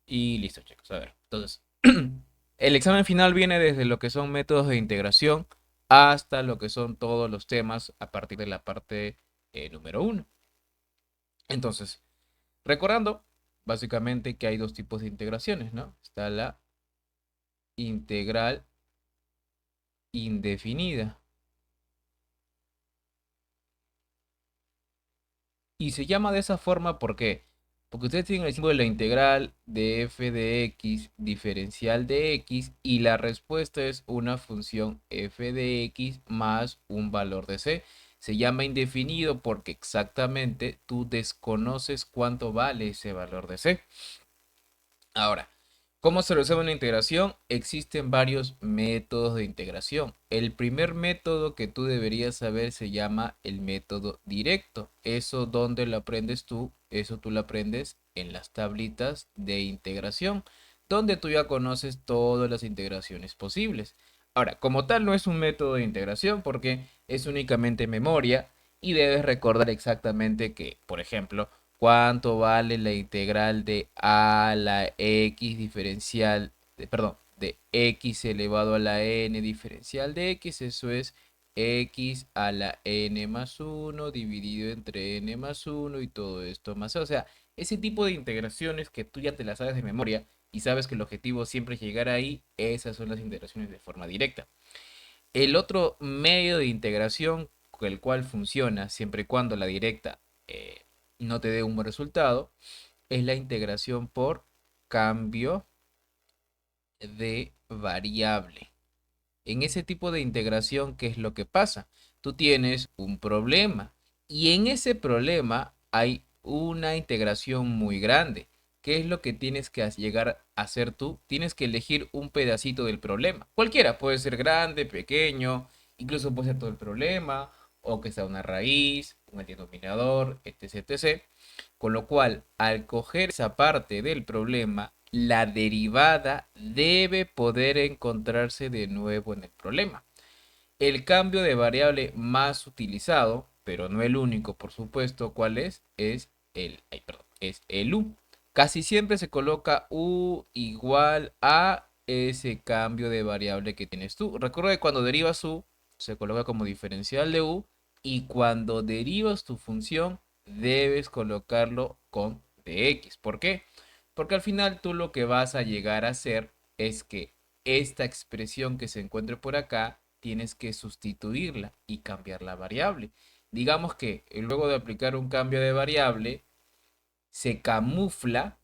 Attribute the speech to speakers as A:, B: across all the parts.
A: Y listo, chicos. A ver, entonces, el examen final viene desde lo que son métodos de integración hasta lo que son todos los temas a partir de la parte número uno. Entonces, recordando básicamente que hay dos tipos de integraciones, ¿no? Está la integral indefinida. Y se llama de esa forma ¿por qué? Porque ustedes tienen el símbolo de la integral de f de x diferencial de x y la respuesta es una función f de x más un valor de c. Se llama indefinido porque exactamente tú desconoces cuánto vale ese valor de c. Ahora, ¿cómo se resuelve una integración? Existen varios métodos de integración. El primer método que tú deberías saber se llama el método directo. ¿Eso dónde lo aprendes tú? Eso tú lo aprendes en las tablitas de integración, donde tú ya conoces todas las integraciones posibles. Ahora, como tal no es un método de integración porque es únicamente memoria y debes recordar exactamente que, por ejemplo, ¿cuánto vale la integral de a a la x diferencial, perdón, de x elevado a la n diferencial de x? Eso es x a la n más uno dividido entre n más uno y todo esto más. O sea, ese tipo de integraciones que tú ya te las sabes de memoria y sabes que el objetivo siempre es llegar ahí, esas son las integraciones de forma directa. El otro medio de integración, con el cual funciona siempre y cuando la directa no te dé un buen resultado, es la integración por cambio de variable. En ese tipo de integración, ¿qué es lo que pasa? Tú tienes un problema y en ese problema hay una integración muy grande. ¿Qué es lo que tienes que llegar a hacer tú? Tienes que elegir un pedacito del problema. Cualquiera, puede ser grande, pequeño, incluso puede ser todo el problema, o que sea una raíz, un denominador, etc, etc. Con lo cual, al coger esa parte del problema, la derivada debe poder encontrarse de nuevo en el problema. El cambio de variable más utilizado, pero no el único, por supuesto, ¿cuál es? Es el u. Casi siempre se coloca u igual a ese cambio de variable que tienes tú. Recuerda que cuando derivas u, se coloca como diferencial de u, y cuando derivas tu función, debes colocarlo con dx. ¿Por qué? Porque al final tú lo que vas a llegar a hacer es que esta expresión que se encuentre por acá, tienes que sustituirla y cambiar la variable. Digamos que luego de aplicar un cambio de variable, se camufla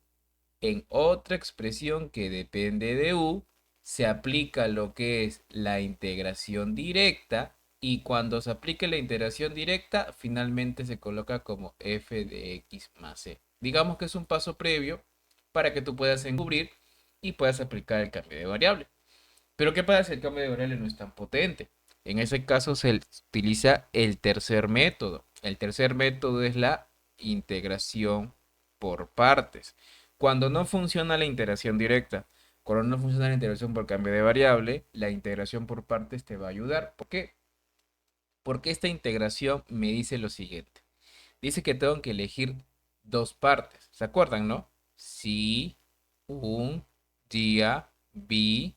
A: en otra expresión que depende de u, se aplica lo que es la integración directa y cuando se aplique la integración directa, finalmente se coloca como f de x más c. Digamos que es un paso previo para que tú puedas encubrir y puedas aplicar el cambio de variable. Pero ¿qué pasa si el cambio de variable no es tan potente? En ese caso se utiliza el tercer método. El tercer método es la integración por partes. Cuando no funciona la integración directa, cuando no funciona la integración por cambio de variable, la integración por partes te va a ayudar. ¿Por qué? Porque esta integración me dice lo siguiente. Dice que tengo que elegir dos partes. ¿Se acuerdan, no? Si un día vi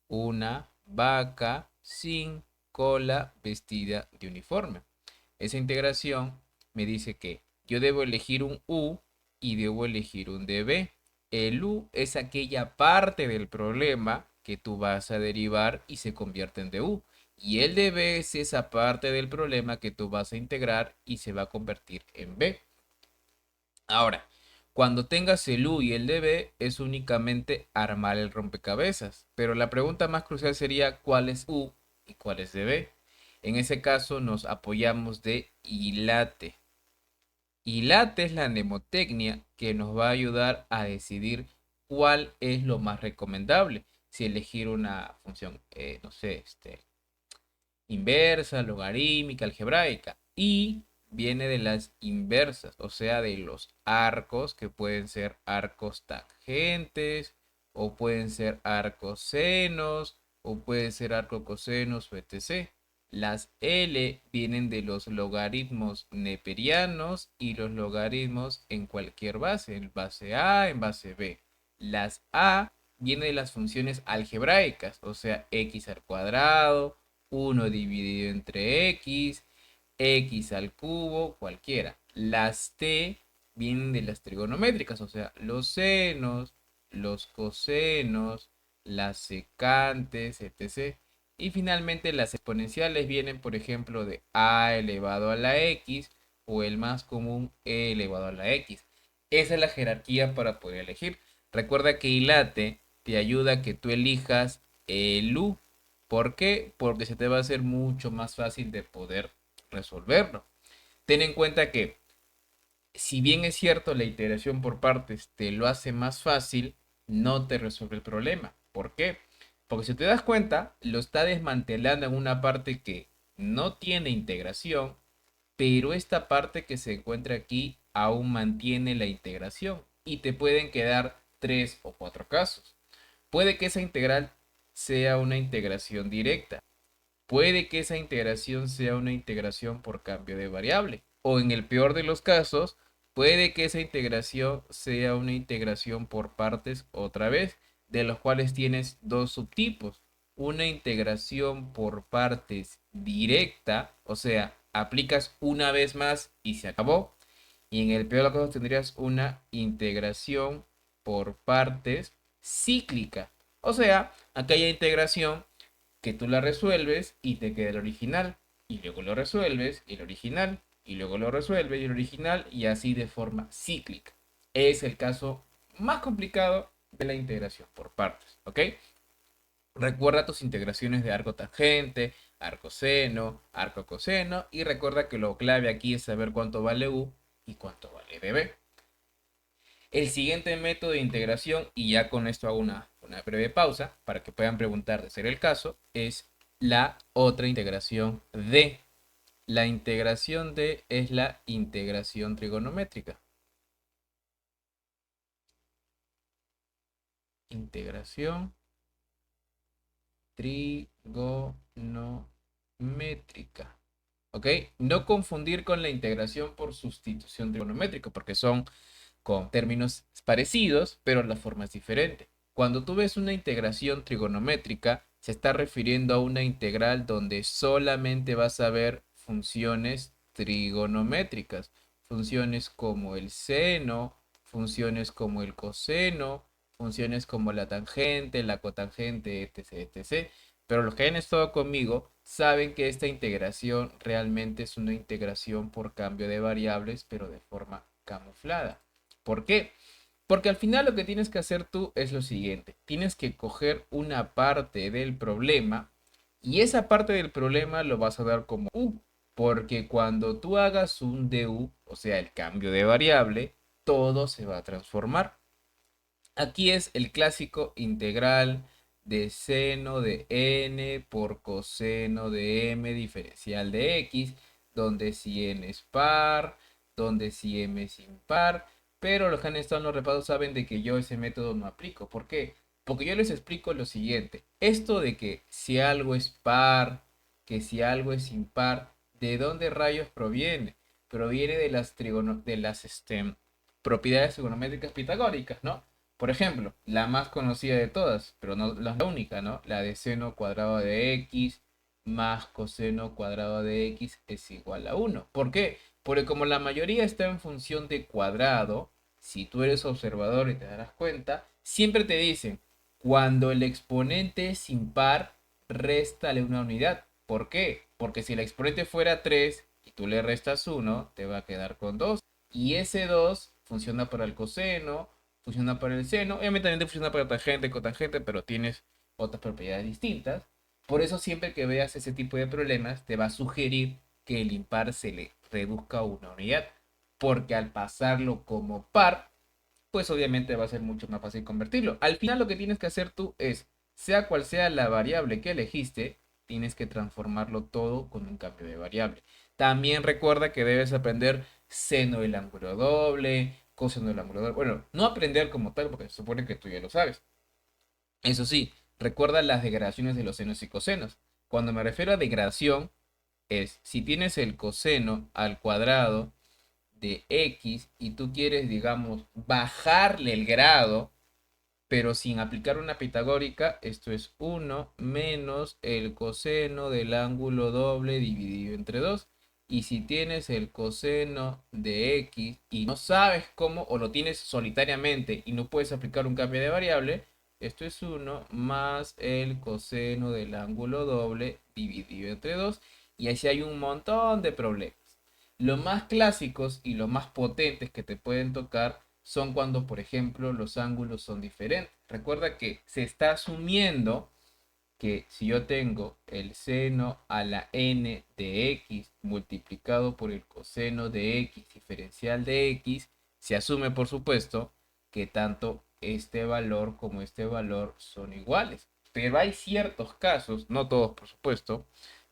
A: una vaca sin cola vestida de uniforme. Esa integración me dice que yo debo elegir un u y debo elegir un db. El u es aquella parte del problema que tú vas a derivar y se convierte en du. Y el db es esa parte del problema que tú vas a integrar y se va a convertir en b. Ahora, cuando tengas el U y el DB es únicamente armar el rompecabezas, pero la pregunta más crucial sería ¿cuál es U y cuál es DB? En ese caso nos apoyamos de ILATE. ILATE es la mnemotecnia que nos va a ayudar a decidir cuál es lo más recomendable. Si elegir una función, no sé, inversa, logarítmica, algebraica. Y viene de las inversas, o sea, de los arcos, que pueden ser arcos tangentes, o pueden ser arcos senos, o pueden ser arcos cosenos, etc. Las L vienen de los logaritmos neperianos y los logaritmos en cualquier base, en base A, en base B. Las a vienen de las funciones algebraicas, o sea, x al cuadrado, 1 dividido entre x al cubo, cualquiera. Las t vienen de las trigonométricas, o sea, los senos, los cosenos, las secantes, etc. Y finalmente las exponenciales vienen, por ejemplo, de a elevado a la x o el más común e elevado a la x. Esa es la jerarquía para poder elegir. Recuerda que ILATE te ayuda a que tú elijas el U. ¿Por qué? Porque se te va a hacer mucho más fácil de poder resolverlo. Ten en cuenta que si bien es cierto la iteración por partes te lo hace más fácil, no te resuelve el problema. ¿Por qué? Porque si te das cuenta, lo está desmantelando en una parte que no tiene integración, pero esta parte que se encuentra aquí aún mantiene la integración y te pueden quedar 3 o 4 casos. Puede que esa integral sea una integración directa. Puede que esa integración sea una integración por cambio de variable. O en el peor de los casos, puede que esa integración sea una integración por partes otra vez, de los cuales tienes dos subtipos. Una integración por partes directa, o sea, aplicas una vez más y se acabó. Y en el peor de los casos tendrías una integración por partes cíclica. O sea, aquella integración que tú la resuelves y te queda el original, y luego lo resuelves y el original, y luego lo resuelves y el original, y así de forma cíclica. Es el caso más complicado de la integración por partes, ¿ok? Recuerda tus integraciones de arco tangente, arco seno, arco coseno, y recuerda que lo clave aquí es saber cuánto vale u y cuánto vale db. El siguiente método de integración, y ya con esto hago una breve pausa para que puedan preguntar de ser el caso, es la otra integración de. La integración de es la integración trigonométrica. Integración trigonométrica. ¿Ok? No confundir con la integración por sustitución trigonométrica, porque son con términos parecidos, pero la forma es diferente. Cuando tú ves una integración trigonométrica, se está refiriendo a una integral donde solamente vas a ver funciones trigonométricas, funciones como el seno, funciones como el coseno, funciones como la tangente, la cotangente, etc, etc. Pero los que hayan estado conmigo saben que esta integración realmente es una integración por cambio de variables, pero de forma camuflada. ¿Por qué? Porque al final lo que tienes que hacer tú es lo siguiente. Tienes que coger una parte del problema y esa parte del problema lo vas a dar como u. Porque cuando tú hagas un du, o sea, el cambio de variable, todo se va a transformar. Aquí es el clásico integral de seno de n por coseno de m diferencial de x, donde si n es par, donde si m es impar, pero los que han estado en los repasos saben de que yo ese método no aplico. ¿Por qué? Porque yo les explico lo siguiente. Esto de que si algo es par, que si algo es impar, ¿de dónde rayos proviene? Proviene de las, propiedades trigonométricas pitagóricas, ¿no? Por ejemplo, la más conocida de todas, pero no la única, ¿no? La de seno cuadrado de x más coseno cuadrado de x es igual a 1. ¿Por qué? Porque como la mayoría está en función de cuadrado, si tú eres observador y te darás cuenta, siempre te dicen, cuando el exponente es impar, réstale una unidad. ¿Por qué? Porque si el exponente fuera 3 y tú le restas 1, te va a quedar con 2. Y ese 2 funciona para el coseno, funciona para el seno, obviamente también funciona para tangente, cotangente, pero tienes otras propiedades distintas. Por eso siempre que veas ese tipo de problemas, te va a sugerir que el impar se le reduzca a una unidad, porque al pasarlo como par, pues obviamente va a ser mucho más fácil convertirlo. Al final lo que tienes que hacer tú es, sea cual sea la variable que elegiste, tienes que transformarlo todo con un cambio de variable. También recuerda que debes aprender seno del ángulo doble, coseno del ángulo doble. Bueno, no aprender como tal, porque se supone que tú ya lo sabes. Eso sí, recuerda las degradaciones de los senos y cosenos. Cuando me refiero a degradación, es si tienes el coseno al cuadrado de x y tú quieres, digamos, bajarle el grado, pero sin aplicar una pitagórica, esto es 1 menos el coseno del ángulo doble dividido entre 2. Y si tienes el coseno de x y no sabes cómo, o lo tienes solitariamente y no puedes aplicar un cambio de variable, esto es 1 más el coseno del ángulo doble dividido entre 2. Y así hay un montón de problemas. Los más clásicos y los más potentes que te pueden tocar son cuando, por ejemplo, los ángulos son diferentes. Recuerda que se está asumiendo que si yo tengo el seno a la n de x multiplicado por el coseno de x diferencial de x, se asume, por supuesto, que tanto este valor como este valor son iguales. Pero hay ciertos casos, no todos, por supuesto,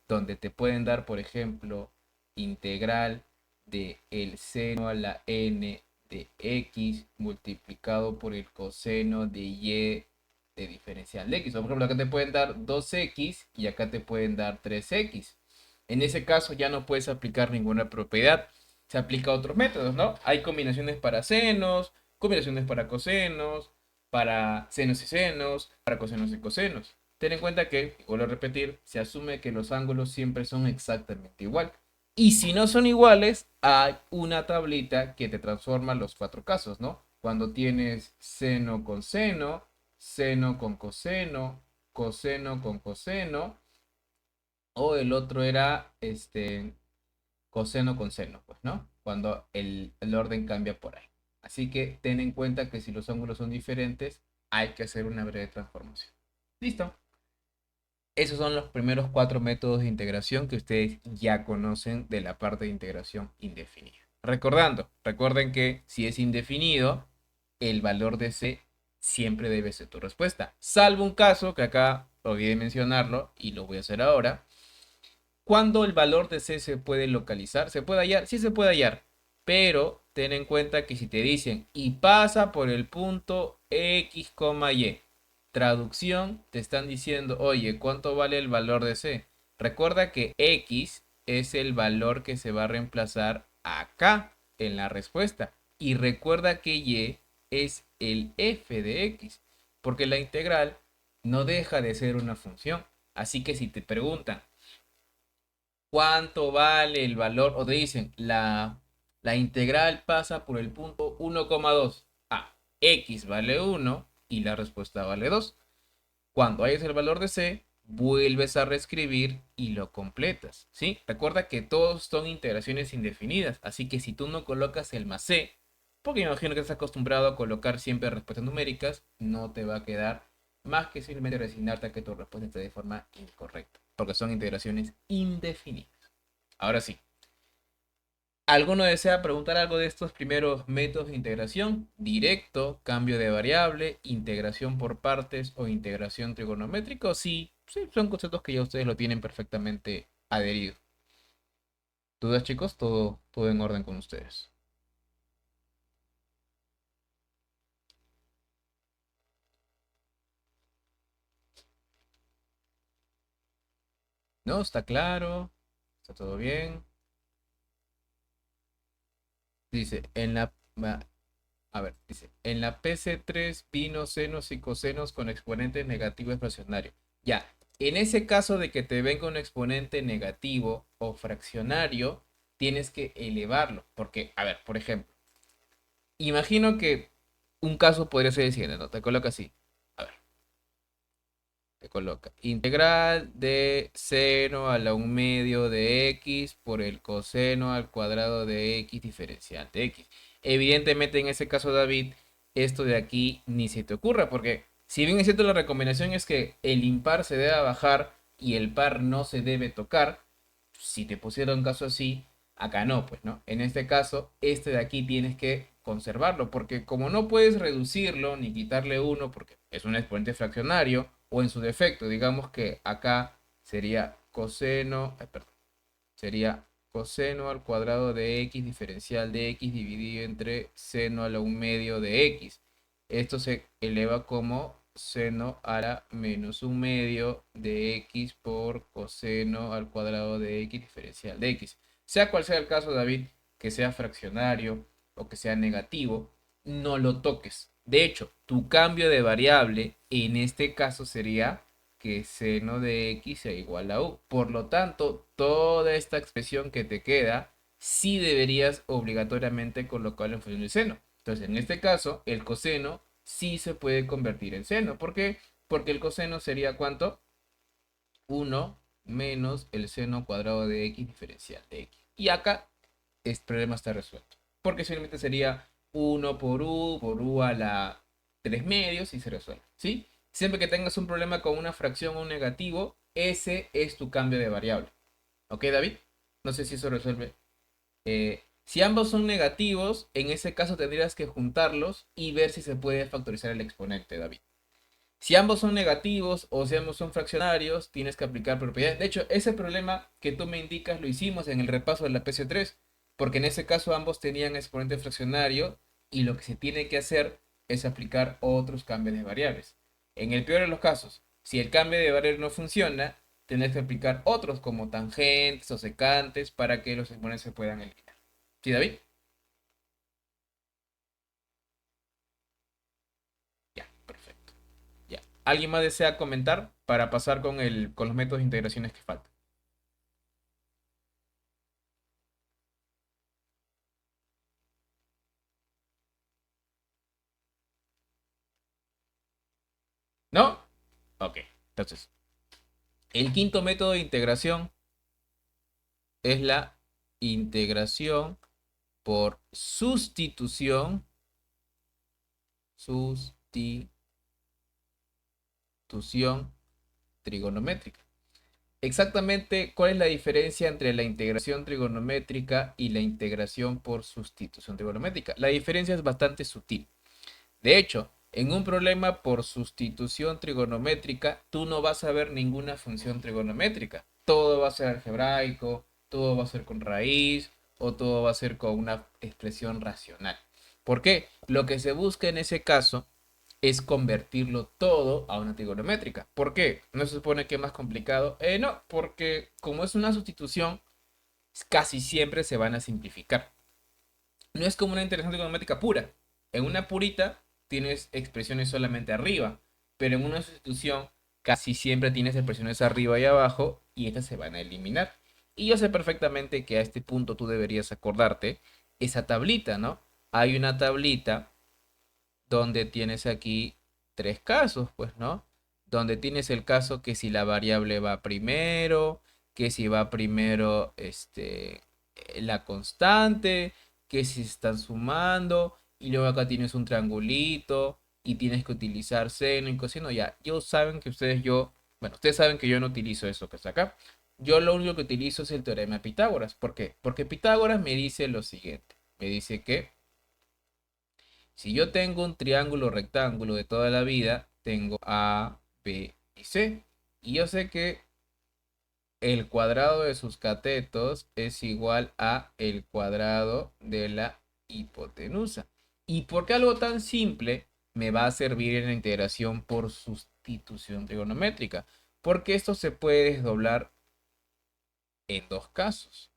A: donde te pueden dar, por ejemplo, integral de el seno a la n de x multiplicado por el coseno de y de diferencial de x. O por ejemplo, acá te pueden dar 2x y acá te pueden dar 3x. En ese caso ya no puedes aplicar ninguna propiedad. Se aplica a otros métodos, ¿no? Hay combinaciones para senos, combinaciones para cosenos, para senos y senos, para cosenos y cosenos. Ten en cuenta que, vuelvo a repetir, se asume que los ángulos siempre son exactamente igual. Y si no son iguales, hay una tablita que te transforma los cuatro casos, ¿no? Cuando tienes seno con seno, seno con coseno, coseno con coseno, o el otro era coseno con seno, pues, ¿no? Cuando el orden cambia por ahí. Así que ten en cuenta que si los ángulos son diferentes, hay que hacer una breve transformación. Listo. Esos son los primeros cuatro métodos de integración que ustedes ya conocen de la parte de integración indefinida. Recuerden que si es indefinido, el valor de C siempre debe ser tu respuesta. Salvo un caso que acá olvidé mencionarlo y lo voy a hacer ahora. Cuando el valor de C se puede localizar, ¿se puede hallar? Sí se puede hallar, pero ten en cuenta que si te dicen y pasa por el punto X, Y, traducción, te están diciendo, oye, ¿cuánto vale el valor de C? Recuerda que X es el valor que se va a reemplazar acá en la respuesta. Y recuerda que Y es el f de X, porque la integral no deja de ser una función. Así que si te preguntan, ¿cuánto vale el valor? O te dicen, la integral pasa por el punto 1,2. Ah, x vale 1 y la respuesta vale 2. Cuando hayas el valor de c, vuelves a reescribir y lo completas, ¿sí? Recuerda que todos son integraciones indefinidas, así que si tú no colocas el más c, porque me imagino que estás acostumbrado a colocar siempre respuestas numéricas, no te va a quedar más que simplemente resignarte a que tu respuesta esté de forma incorrecta, porque son integraciones indefinidas. Ahora sí, ¿alguno desea preguntar algo de estos primeros métodos de integración? Directo, cambio de variable, integración por partes o integración trigonométrica. Sí, sí, son conceptos que ya ustedes lo tienen perfectamente adherido. ¿Dudas, chicos? Todo en orden con ustedes. ¿No? ¿Está claro? ¿Está todo bien? Dice, a ver, dice, en la PC3 vino senos y cosenos con exponentes negativos fraccionarios. Ya, en ese caso de que te venga un exponente negativo o fraccionario, tienes que elevarlo. Porque, a ver, por ejemplo, imagino que un caso podría ser el siguiente, ¿no? Te coloca así. A ver, te coloca integral de seno a la 1 medio de x por el coseno al cuadrado de x diferencial de x. Evidentemente en ese caso, David, esto de aquí ni se te ocurra, porque si bien es cierto, la recomendación es que el impar se debe bajar y el par no se debe tocar, si te pusiera un caso así, acá no, pues, ¿no? En este caso, este de aquí tienes que conservarlo, porque como no puedes reducirlo ni quitarle uno, porque es un exponente fraccionario, o en su defecto, digamos que acá sería coseno, perdón, sería coseno al cuadrado de x diferencial de x dividido entre seno a la 1 medio de x. Esto se eleva como seno a la menos 1 medio de x por coseno al cuadrado de x diferencial de x. Sea cual sea el caso, David, que sea fraccionario o que sea negativo, no lo toques. De hecho, tu cambio de variable en este caso sería que seno de x sea igual a u. Por lo tanto, toda esta expresión que te queda, sí deberías obligatoriamente colocarlo en función del seno. Entonces, en este caso, el coseno sí se puede convertir en seno. ¿Por qué? Porque el coseno sería ¿cuánto? 1 menos el seno cuadrado de x diferencial de x. Y acá el problema está resuelto. Porque simplemente sería 1 por u a la 3 medios y se resuelve. ¿Sí? Siempre que tengas un problema con una fracción o un negativo, ese es tu cambio de variable. ¿Ok, David? No sé si eso resuelve. Si ambos son negativos, en ese caso tendrías que juntarlos y ver si se puede factorizar el exponente, David. Si ambos son negativos o si ambos son fraccionarios, tienes que aplicar propiedades. De hecho, ese problema que tú me indicas lo hicimos en el repaso de la PC3, porque en ese caso ambos tenían exponente fraccionario y lo que se tiene que hacer es aplicar otros cambios de variables. En el peor de los casos, si el cambio de variable no funciona, tendrás que aplicar otros como tangentes o secantes para que los exponentes se puedan eliminar. ¿Sí, David? Ya, perfecto. Ya. ¿Alguien más desea comentar para pasar con los métodos de integraciones que faltan? ¿No? Ok. Entonces, el quinto método de integración es la integración por sustitución, sustitución trigonométrica. Exactamente, ¿cuál es la diferencia entre la integración trigonométrica y la integración por sustitución trigonométrica? La diferencia es bastante sutil. De hecho, en un problema por sustitución trigonométrica, tú no vas a ver ninguna función trigonométrica. Todo va a ser algebraico, todo va a ser con raíz o todo va a ser con una expresión racional. ¿Por qué? Lo que se busca en ese caso es convertirlo todo a una trigonométrica. ¿Por qué? ¿No se supone que es más complicado? No, porque como es una sustitución, casi siempre se van a simplificar. No es como una integración trigonométrica pura. En una purita tienes expresiones solamente arriba, pero en una sustitución casi siempre tienes expresiones arriba y abajo y estas se van a eliminar. Y yo sé perfectamente que a este punto tú deberías acordarte esa tablita, ¿no? Hay una tablita donde tienes aquí tres casos, pues, ¿no? Donde tienes el caso que si la variable va primero, que si va primero la constante, que si están sumando, y luego acá tienes un triangulito y tienes que utilizar seno y coseno. Ya, bueno, ustedes saben que yo no utilizo eso que está acá. Yo lo único que utilizo es el teorema de Pitágoras. ¿Por qué? Porque Pitágoras me dice lo siguiente. Me dice que si yo tengo un triángulo rectángulo de toda la vida, tengo A, B y C. Y yo sé que el cuadrado de sus catetos es igual a el cuadrado de la hipotenusa. ¿Y por qué algo tan simple me va a servir en la integración por sustitución trigonométrica? Porque esto se puede desdoblar en dos casos.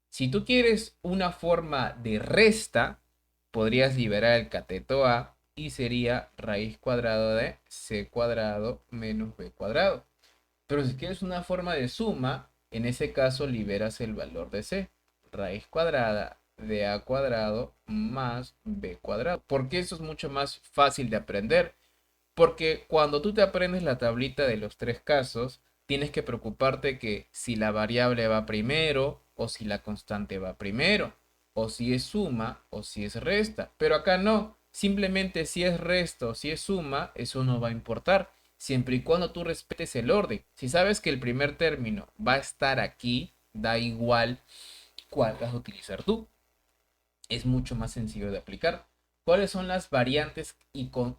A: Si tú quieres una forma de resta, podrías liberar el cateto A y sería raíz cuadrada de c cuadrado menos b cuadrado. Pero si quieres una forma de suma, en ese caso liberas el valor de c, raíz cuadrada de a cuadrado más b cuadrado. Porque eso es mucho más fácil de aprender. Porque cuando tú te aprendes la tablita de los tres casos, tienes que preocuparte que si la variable va primero o si la constante va primero, o si es suma o si es resta. Pero acá no, simplemente si es resta o si es suma, eso no va a importar, siempre y cuando tú respetes el orden. Si sabes que el primer término va a estar aquí, da igual cuál vas a utilizar tú, es mucho más sencillo de aplicar. ¿Cuáles son las variantes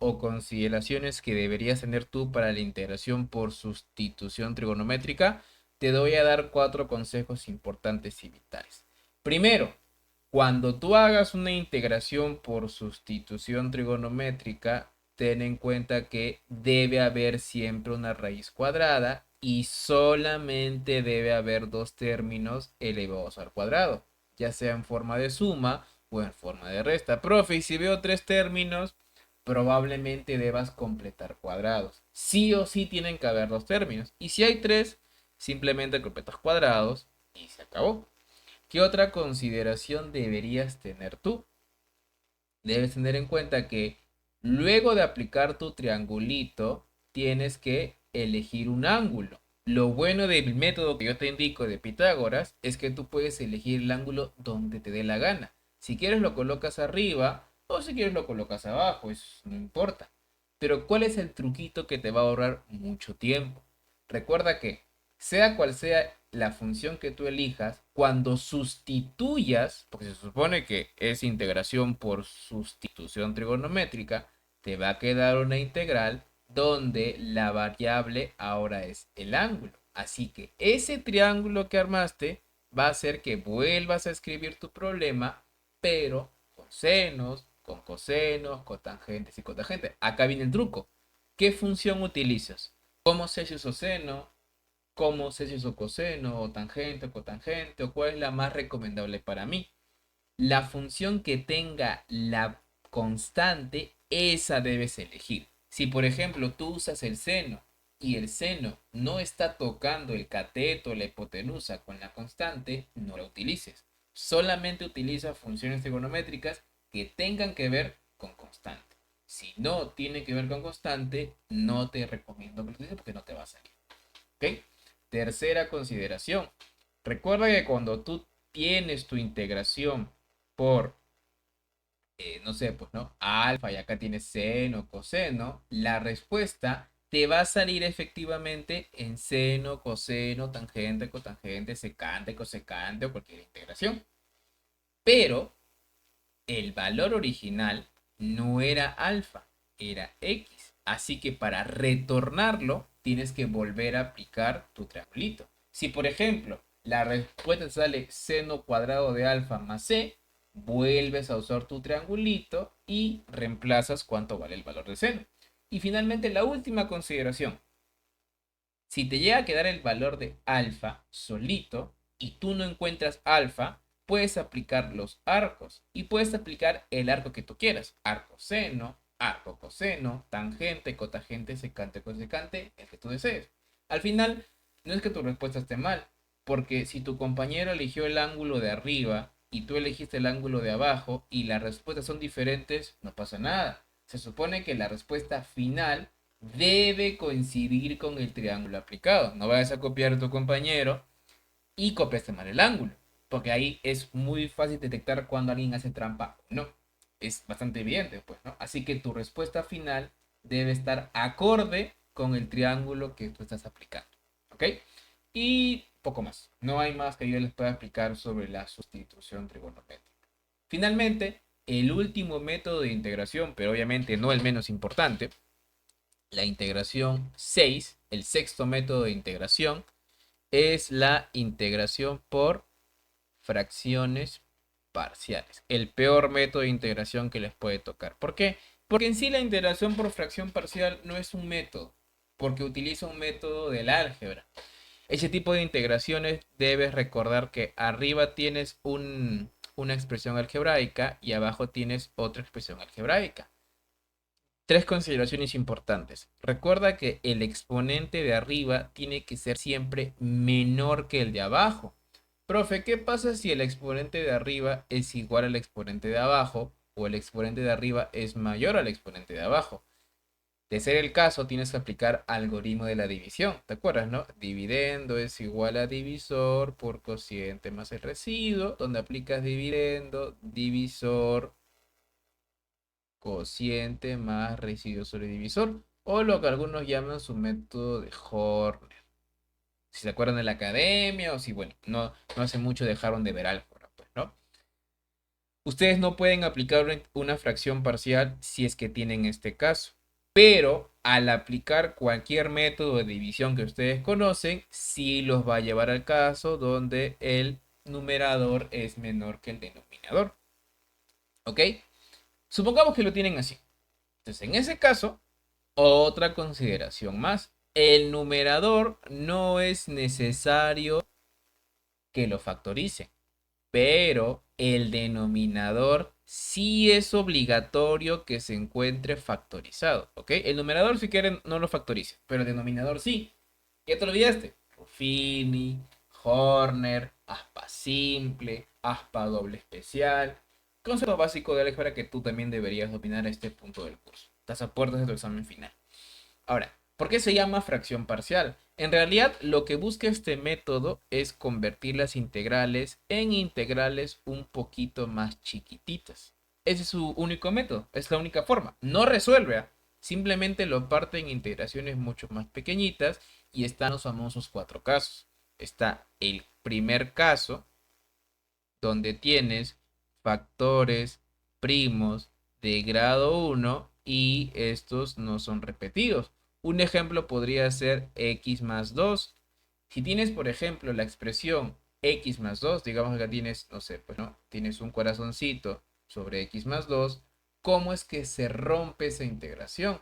A: o consideraciones que deberías tener tú para la integración por sustitución trigonométrica? Te doy a dar cuatro consejos importantes y vitales. Primero, cuando tú hagas una integración por sustitución trigonométrica, ten en cuenta que debe haber siempre una raíz cuadrada y solamente debe haber dos términos elevados al cuadrado, ya sea en forma de suma o en forma de resta. Profe, y si veo tres términos, probablemente debas completar cuadrados. Sí o sí tienen que haber dos términos. Y si hay tres, simplemente completas cuadrados y se acabó. ¿Qué otra consideración deberías tener tú? Debes tener en cuenta que luego de aplicar tu triangulito, tienes que elegir un ángulo. Lo bueno del método que yo te indico de Pitágoras es que tú puedes elegir el ángulo donde te dé la gana. Si quieres lo colocas arriba o si quieres lo colocas abajo, eso no importa. Pero ¿cuál es el truquito que te va a ahorrar mucho tiempo? Recuerda que sea cual sea la función que tú elijas, cuando sustituyas, porque se supone que es integración por sustitución trigonométrica, te va a quedar una integral donde la variable ahora es el ángulo. Así que ese triángulo que armaste va a hacer que vuelvas a escribir tu problema, pero con senos, con cosenos, cotangentes y cotangentes. Acá viene el truco. ¿Qué función utilizas? ¿Cómo sé si uso seno? ¿Cómo sé si uso coseno o tangente o cotangente o cuál es la más recomendable para mí? La función que tenga la constante, esa debes elegir. Si por ejemplo tú usas el seno y el seno no está tocando el cateto o la hipotenusa con la constante, no la utilices. Solamente utiliza funciones trigonométricas que tengan que ver con constante. Si no tiene que ver con constante, no te recomiendo que lo utilices porque no te va a salir. ¿Ok? Tercera consideración. Recuerda que cuando tú tienes tu integración por, no sé, pues, ¿no? Alfa y acá tienes seno, coseno, la respuesta te va a salir efectivamente en seno, coseno, tangente, cotangente, secante, cosecante o cualquier integración. Pero el valor original no era alfa, era x. Así que para retornarlo, tienes que volver a aplicar tu triangulito. Si por ejemplo la respuesta sale seno cuadrado de alfa más c, vuelves a usar tu triangulito y reemplazas cuánto vale el valor de seno. Y finalmente la última consideración. Si te llega a quedar el valor de alfa solito y tú no encuentras alfa, puedes aplicar los arcos y puedes aplicar el arco que tú quieras. Arco seno, arco coseno, tangente, cotangente, secante, cosecante, el que tú desees. Al final, no es que tu respuesta esté mal, porque si tu compañero eligió el ángulo de arriba y tú elegiste el ángulo de abajo y las respuestas son diferentes, no pasa nada. Se supone que la respuesta final debe coincidir con el triángulo aplicado. No vayas a copiar a tu compañero y copiaste mal el ángulo, porque ahí es muy fácil detectar cuando alguien hace trampa o no. Es bastante evidente, pues, ¿no? Así que tu respuesta final debe estar acorde con el triángulo que tú estás aplicando, ¿ok? Y poco más. No hay más que yo les pueda explicar sobre la sustitución trigonométrica. Finalmente, el último método de integración, pero obviamente no el menos importante, la integración 6, el sexto método de integración, es la integración por fracciones parciales. El peor método de integración que les puede tocar. ¿Por qué? Porque en sí la integración por fracción parcial no es un método, porque utiliza un método del álgebra. Ese tipo de integraciones debes recordar que arriba tienes una expresión algebraica y abajo tienes otra expresión algebraica. Tres consideraciones importantes. Recuerda que el exponente de arriba tiene que ser siempre menor que el de abajo. Profe, ¿qué pasa si el exponente de arriba es igual al exponente de abajo o el exponente de arriba es mayor al exponente de abajo? De ser el caso, tienes que aplicar algoritmo de la división. ¿Te acuerdas, no? Dividendo es igual a divisor por cociente más el residuo, donde aplicas dividendo, divisor, cociente más residuo sobre divisor, o lo que algunos llaman su método de Horner. Si se acuerdan de la academia, o si, bueno, no hace mucho dejaron de ver álgebra, pues, ¿no? Ustedes no pueden aplicar una fracción parcial si es que tienen este caso, pero al aplicar cualquier método de división que ustedes conocen, sí los va a llevar al caso donde el numerador es menor que el denominador. ¿Ok? Supongamos que lo tienen así. Entonces, en ese caso, otra consideración más. El numerador no es necesario que lo factorice, pero el denominador sí es obligatorio que se encuentre factorizado, ¿ok? El numerador, si quieren, no lo factorice, pero el denominador sí. Ya te olvidaste. Ruffini, Horner, aspa simple, aspa doble especial. Concepto básico de álgebra que tú también deberías dominar a este punto del curso. Estás a puertas de tu examen final. Ahora, ¿por qué se llama fracción parcial? En realidad, lo que busca este método es convertir las integrales en integrales un poquito más chiquititas. Ese es su único método, es la única forma. No resuelve, ¿ah? Simplemente lo parte en integraciones mucho más pequeñitas y están los famosos cuatro casos. Está el primer caso, donde tienes factores primos de grado 1 y estos no son repetidos. Un ejemplo podría ser x más 2. Si tienes, por ejemplo, la expresión x más 2, digamos que tienes, no sé, pues no, tienes un corazoncito sobre x más 2, ¿cómo es que se rompe esa integración?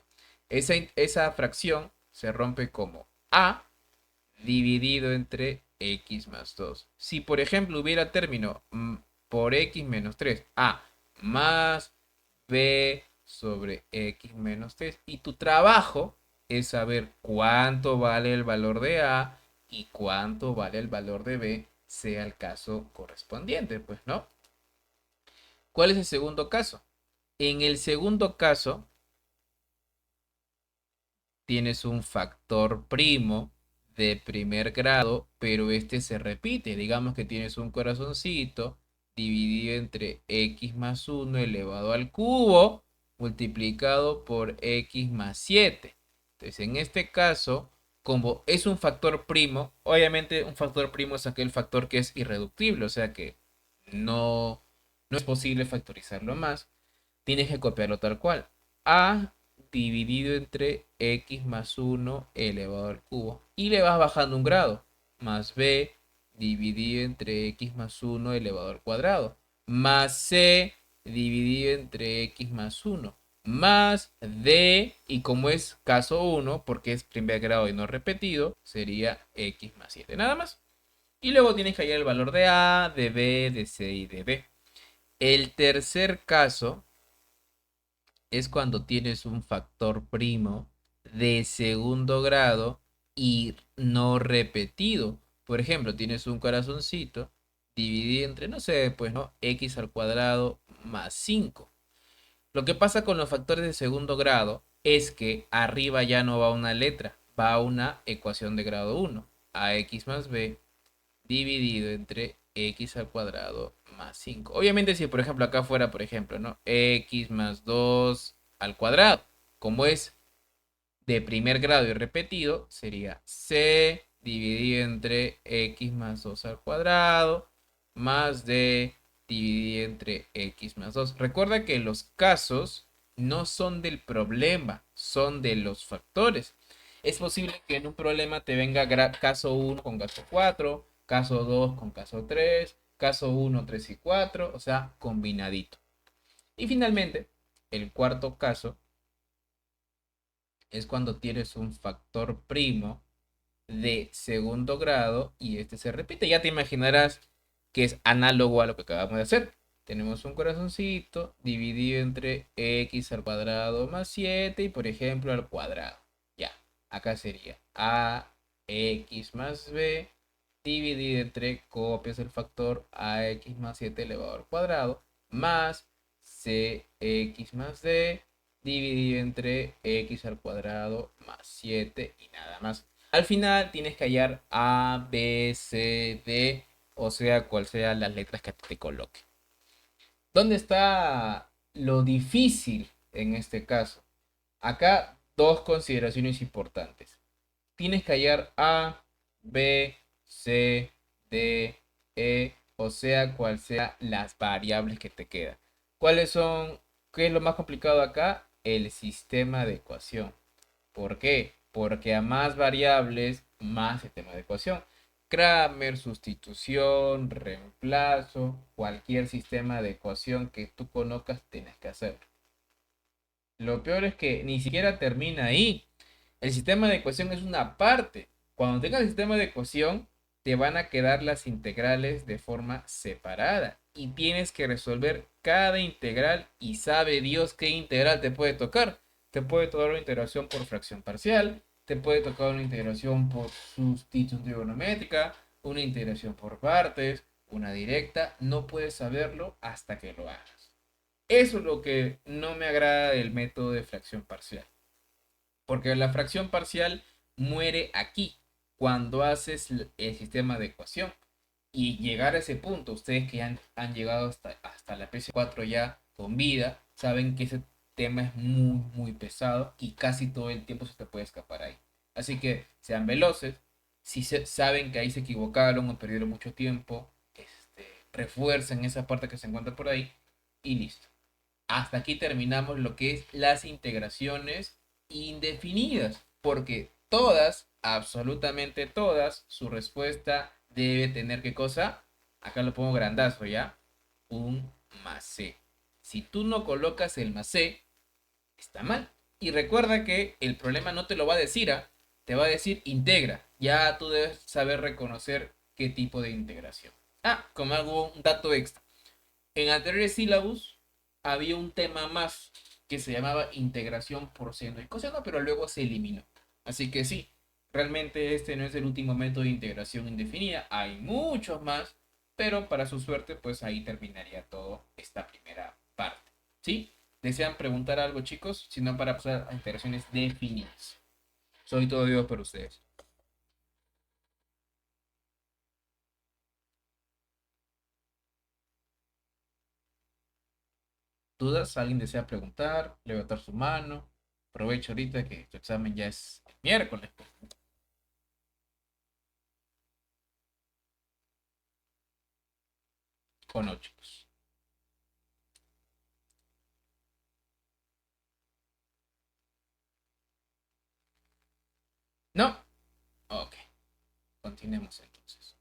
A: Esa fracción se rompe como a dividido entre x más 2. Si por ejemplo hubiera término por x menos 3, a más b sobre x menos 3, y tu trabajo es saber cuánto vale el valor de a y cuánto vale el valor de b, sea el caso correspondiente, pues, ¿no? ¿Cuál es el segundo caso? En el segundo caso, tienes un factor primo de primer grado, pero este se repite. Digamos que tienes un corazoncito dividido entre x más 1 elevado al cubo multiplicado por x más 7. Entonces, en este caso, como es un factor primo, obviamente un factor primo es aquel factor que es irreductible, o sea que no, no es posible factorizarlo más. Tienes que copiarlo tal cual. A dividido entre x más 1 elevado al cubo. Y le vas bajando un grado. Más b dividido entre x más 1 elevado al cuadrado. Más c dividido entre x más 1. Más d, y como es caso 1, porque es primer grado y no repetido, sería x más 7. Nada más. Y luego tienes que hallar el valor de a, de b, de c y de b. El tercer caso es cuando tienes un factor primo de segundo grado y no repetido. Por ejemplo, tienes un corazoncito dividido entre, no sé, pues no, x al cuadrado más 5. Lo que pasa con los factores de segundo grado es que arriba ya no va una letra, va una ecuación de grado 1, ax más b dividido entre x al cuadrado más 5. Obviamente si por ejemplo acá fuera, por ejemplo, ¿no? X más 2 al cuadrado, como es de primer grado y repetido, sería c dividido entre x más 2 al cuadrado más d dividido entre x más 2. Recuerda que los casos no son del problema, son de los factores. Es posible que en un problema te venga caso 1 con caso 4, caso 2 con caso 3, caso 1, 3 y 4, o sea, combinadito. Y finalmente, el cuarto caso es cuando tienes un factor primo de segundo grado y este se repite. Ya te imaginarás que es análogo a lo que acabamos de hacer. Tenemos un corazoncito dividido entre x al cuadrado más 7 y por ejemplo al cuadrado. Ya, acá sería a x más b dividido entre, copias el factor ax más 7 elevado al cuadrado más cx más d dividido entre x al cuadrado más 7 y nada más. Al final tienes que hallar A, B, C, D, o sea, cual sean las letras que te coloque. ¿Dónde está lo difícil en este caso? Acá dos consideraciones importantes. Tienes que hallar A, B, C, D, E, o sea, cual sea las variables que te quedan. ¿Cuáles son? ¿Qué es lo más complicado acá? El sistema de ecuación. ¿Por qué? Porque a más variables, más sistema de ecuación. Kramer, sustitución, reemplazo, cualquier sistema de ecuación que tú conozcas, tienes que hacer. Lo peor es que ni siquiera termina ahí. El sistema de ecuación es una parte. Cuando tengas el sistema de ecuación, te van a quedar las integrales de forma separada y tienes que resolver cada integral y sabe Dios qué integral te puede tocar. Te puede tocar una integración por fracción parcial, te puede tocar una integración por sustitución trigonométrica, una integración por partes, una directa. No puedes saberlo hasta que lo hagas. Eso es lo que no me agrada del método de fracción parcial. Porque la fracción parcial muere aquí, cuando haces el sistema de ecuación. Y llegar a ese punto, ustedes que han llegado hasta la PC4 ya con vida, saben que ese tema es muy pesado y casi todo el tiempo se te puede escapar ahí. Así que sean veloces, si saben que ahí se equivocaron o perdieron mucho tiempo, refuercen esa parte que se encuentra por ahí y listo. Hasta aquí terminamos lo que es las integraciones indefinidas, porque todas, absolutamente todas, su respuesta debe tener ¿qué cosa? Acá lo pongo grandazo, ¿ya? Un más c. Si tú no colocas el más c, está mal. Y recuerda que el problema no te lo va a decir, ¿ah? Te va a decir integra. Ya tú debes saber reconocer qué tipo de integración. Ah, como algo, un dato extra. En anteriores sílabus había un tema más que se llamaba integración por seno y coseno, pero luego se eliminó. Así que sí, realmente este no es el último método de integración indefinida, hay muchos más, pero para su suerte, pues ahí terminaría todo esta primera parte. ¿Sí? ¿Desean preguntar algo, chicos? Si no, para pasar a integraciones definidas. Soy todo Dios por ustedes. ¿Dudas? ¿Alguien desea preguntar? Levantar su mano. Aprovecho ahorita que tu examen ya es el miércoles. ¿O no, chicos? ¿No? Ok, continuemos entonces.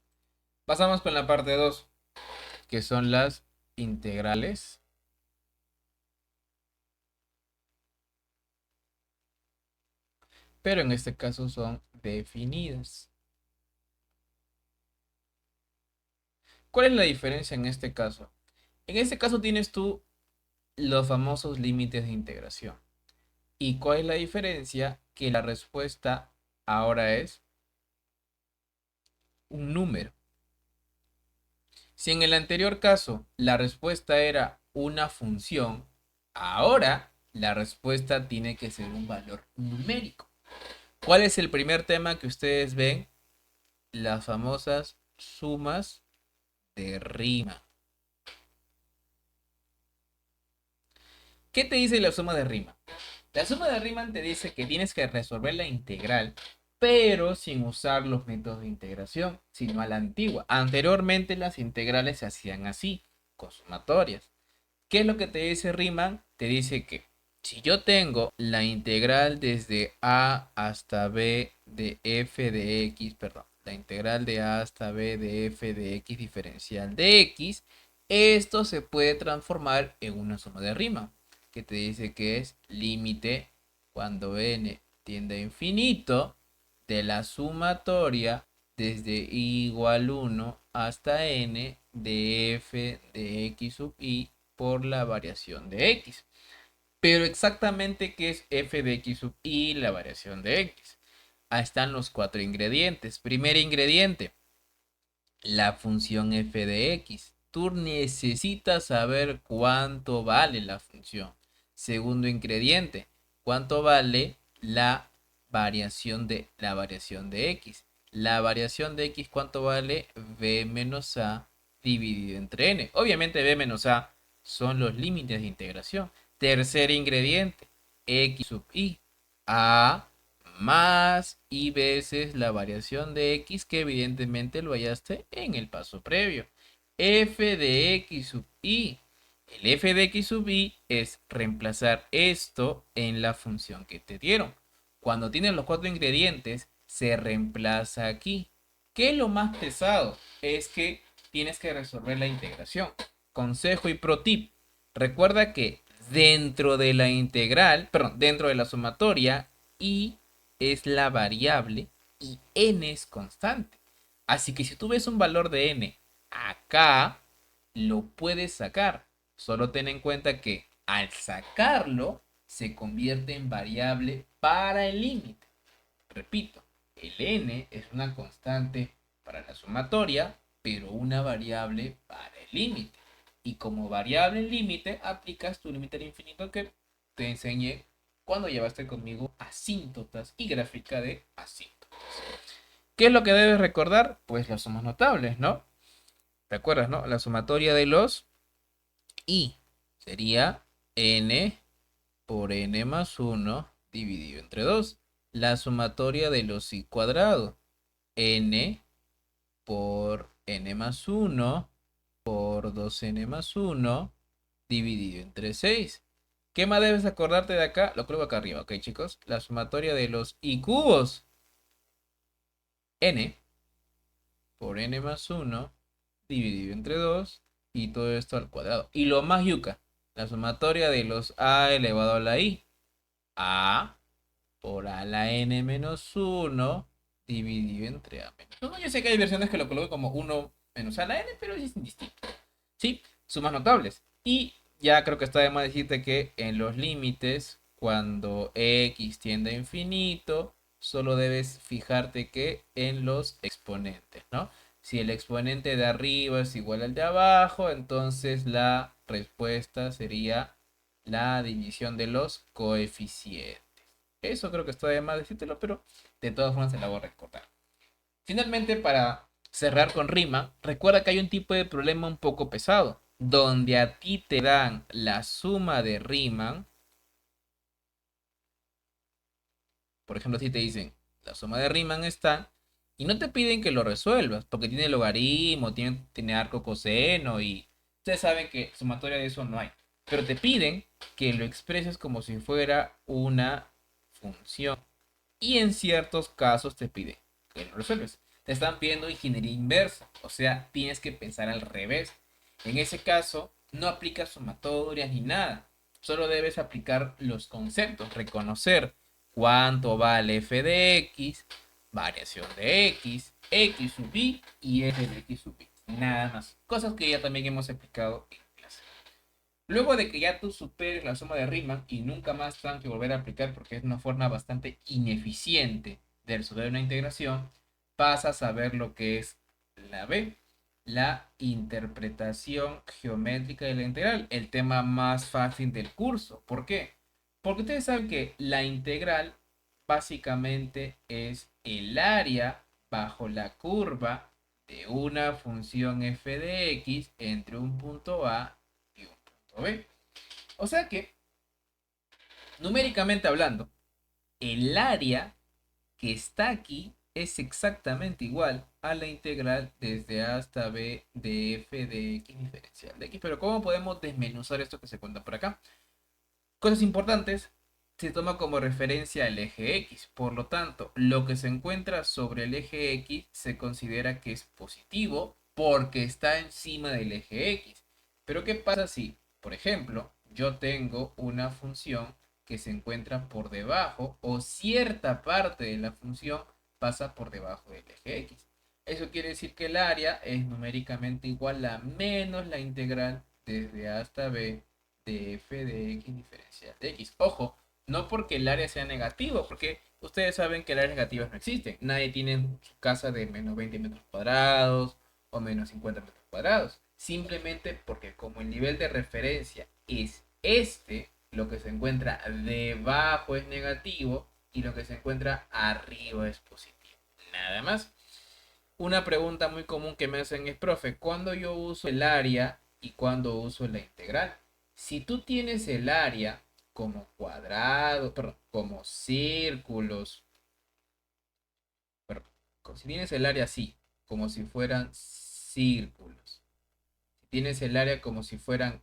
A: Pasamos con la parte 2, que son las integrales, pero en este caso son definidas. ¿Cuál es la diferencia en este caso? En este caso tienes tú los famosos límites de integración. ¿Y cuál es la diferencia? Que la respuesta ahora es un número. Si en el anterior caso la respuesta era una función, ahora la respuesta tiene que ser un valor numérico. ¿Cuál es el primer tema que ustedes ven? Las famosas sumas de rima. ¿Qué te dice la suma de rima? La suma de rima te dice que tienes que resolver la integral, pero sin usar los métodos de integración, sino a la antigua. Anteriormente las integrales se hacían así, con sumatorias. ¿Qué es lo que te dice Riemann? Te dice que si yo tengo la integral desde a hasta b de f de x, perdón, la integral de a hasta b de f de x diferencial de x, esto se puede transformar en una suma de Riemann, que te dice que es límite cuando n tiende a infinito de la sumatoria desde i igual 1 hasta n de f de x sub i por la variación de x. Pero exactamente qué es f de x sub i, la variación de x. Ahí están los cuatro ingredientes. Primer ingrediente, la función f de x. Tú necesitas saber cuánto vale la función. Segundo ingrediente, cuánto vale la variación de x. La variación de x, ¿cuánto vale? B menos a dividido entre n. Obviamente b menos a son los límites de integración. Tercer ingrediente, x sub i. A más y veces la variación de x, que evidentemente lo hallaste en el paso previo. F de x sub i. El f de x sub i es reemplazar esto en la función que te dieron. Cuando tienes los cuatro ingredientes, se reemplaza aquí. ¿Qué es lo más pesado? Es que tienes que resolver la integración. Consejo y pro tip. Recuerda que dentro de la integral, perdón, dentro de la sumatoria, y es la variable y n es constante. Así que si tú ves un valor de n acá, lo puedes sacar. Solo ten en cuenta que al sacarlo, se convierte en variable para el límite. Repito, el n es una constante para la sumatoria, pero una variable para el límite. Y como variable en límite, aplicas tu límite al infinito que te enseñé cuando llevaste conmigo asíntotas y gráfica de asíntotas. ¿Qué es lo que debes recordar? Pues las sumas notables, ¿no? ¿Te acuerdas, no? La sumatoria de los i sería n por n más 1 dividido entre 2. La sumatoria de los i cuadrado, n por n más 1 por 2n más 1 dividido entre 6. ¿Qué más debes acordarte de acá? Lo coloco acá arriba, ¿ok, chicos? La sumatoria de los i cubos, n por n más 1 dividido entre 2 y todo esto al cuadrado. Y lo más yuca, la sumatoria de los a elevado a la i, a por a la n menos 1 dividido entre a menos 1. Yo sé que hay versiones que lo colocan como 1 menos a la n, pero es indistinto. ¿Sí? Sumas notables. Y ya creo que está de más decirte que en los límites, cuando x tiende a infinito, solo debes fijarte que en los exponentes, ¿no? Si el exponente de arriba es igual al de abajo, entonces la respuesta sería la división de los coeficientes. Eso creo que está de más decírtelo, pero de todas formas se la voy a recordar. Finalmente, para cerrar con rima, recuerda que hay un tipo de problema un poco pesado, donde a ti te dan la suma de Riemann. Por ejemplo, si te dicen, la suma de Riemann está, y no te piden que lo resuelvas, porque tiene logaritmo, tiene arco coseno, y ustedes saben que sumatoria de eso no hay. Pero te piden que lo expreses como si fuera una función. Y en ciertos casos te pide que lo resuelves. Te están pidiendo ingeniería inversa, o sea, tienes que pensar al revés. En ese caso, no aplicas sumatorias ni nada. Solo debes aplicar los conceptos, reconocer cuánto vale f de x, variación de x sub i y f de x sub i. Nada más. Cosas que ya también hemos explicado en clase. Luego de que ya tú superes la suma de Riemann y nunca más tengas que volver a aplicar porque es una forma bastante ineficiente de resolver una integración, pasas a ver lo que es la B, la interpretación geométrica de la integral, el tema más fácil del curso. ¿Por qué? Porque ustedes saben que la integral básicamente es el área bajo la curva de una función f de x entre un punto A y un punto B. O sea que, numéricamente hablando, el área que está aquí es exactamente igual a la integral desde A hasta B de f de x diferencial de x. Pero ¿cómo podemos desmenuzar esto que se cuenta por acá? Cosas importantes, se toma como referencia el eje X. Por lo tanto, lo que se encuentra sobre el eje X se considera que es positivo porque está encima del eje X. Pero ¿qué pasa si, por ejemplo, yo tengo una función que se encuentra por debajo o cierta parte de la función pasa por debajo del eje X? Eso quiere decir que el área es numéricamente igual a menos la integral desde A hasta B de f de x diferencial de x. Ojo, no porque el área sea negativo, porque ustedes saben que el área negativa no existe. Nadie tiene su casa de menos 20 metros cuadrados o menos 50 metros cuadrados. Simplemente porque como el nivel de referencia es este, lo que se encuentra debajo es negativo y lo que se encuentra arriba es positivo. Nada más. Una pregunta muy común que me hacen es, profe, ¿cuándo yo uso el área y cuándo uso la integral? Si tú tienes el área como cuadrado, perdón, como círculos, perdón, si tienes el área así, como si fueran círculos, si tienes el área como si fueran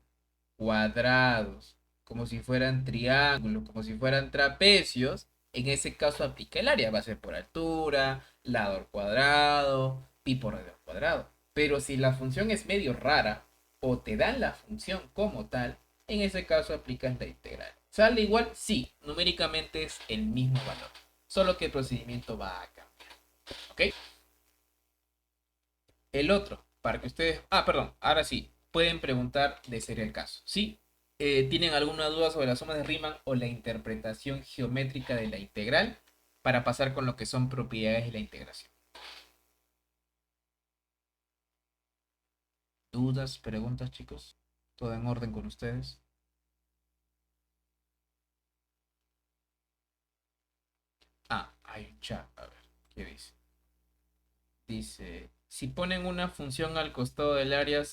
A: cuadrados, como si fueran triángulos, como si fueran trapecios, en ese caso aplica el área, va a ser por altura, lado al cuadrado, pi por radio al cuadrado. Pero si la función es medio rara o te dan la función como tal, en ese caso aplicas la integral. ¿Sale igual? Sí, numéricamente es el mismo valor, solo que el procedimiento va a cambiar. ¿Ok? El otro, para que ustedes... Ah, perdón, ahora sí, pueden preguntar de ser el caso. ¿Sí? ¿Tienen alguna duda sobre la suma de Riemann o la interpretación geométrica de la integral? Para pasar con lo que son propiedades de la integración. ¿Dudas, preguntas, chicos? ¿Todo en orden con ustedes? Ah, hay un chat. A ver, ¿qué dice? Dice, si ponen una función al costado del área,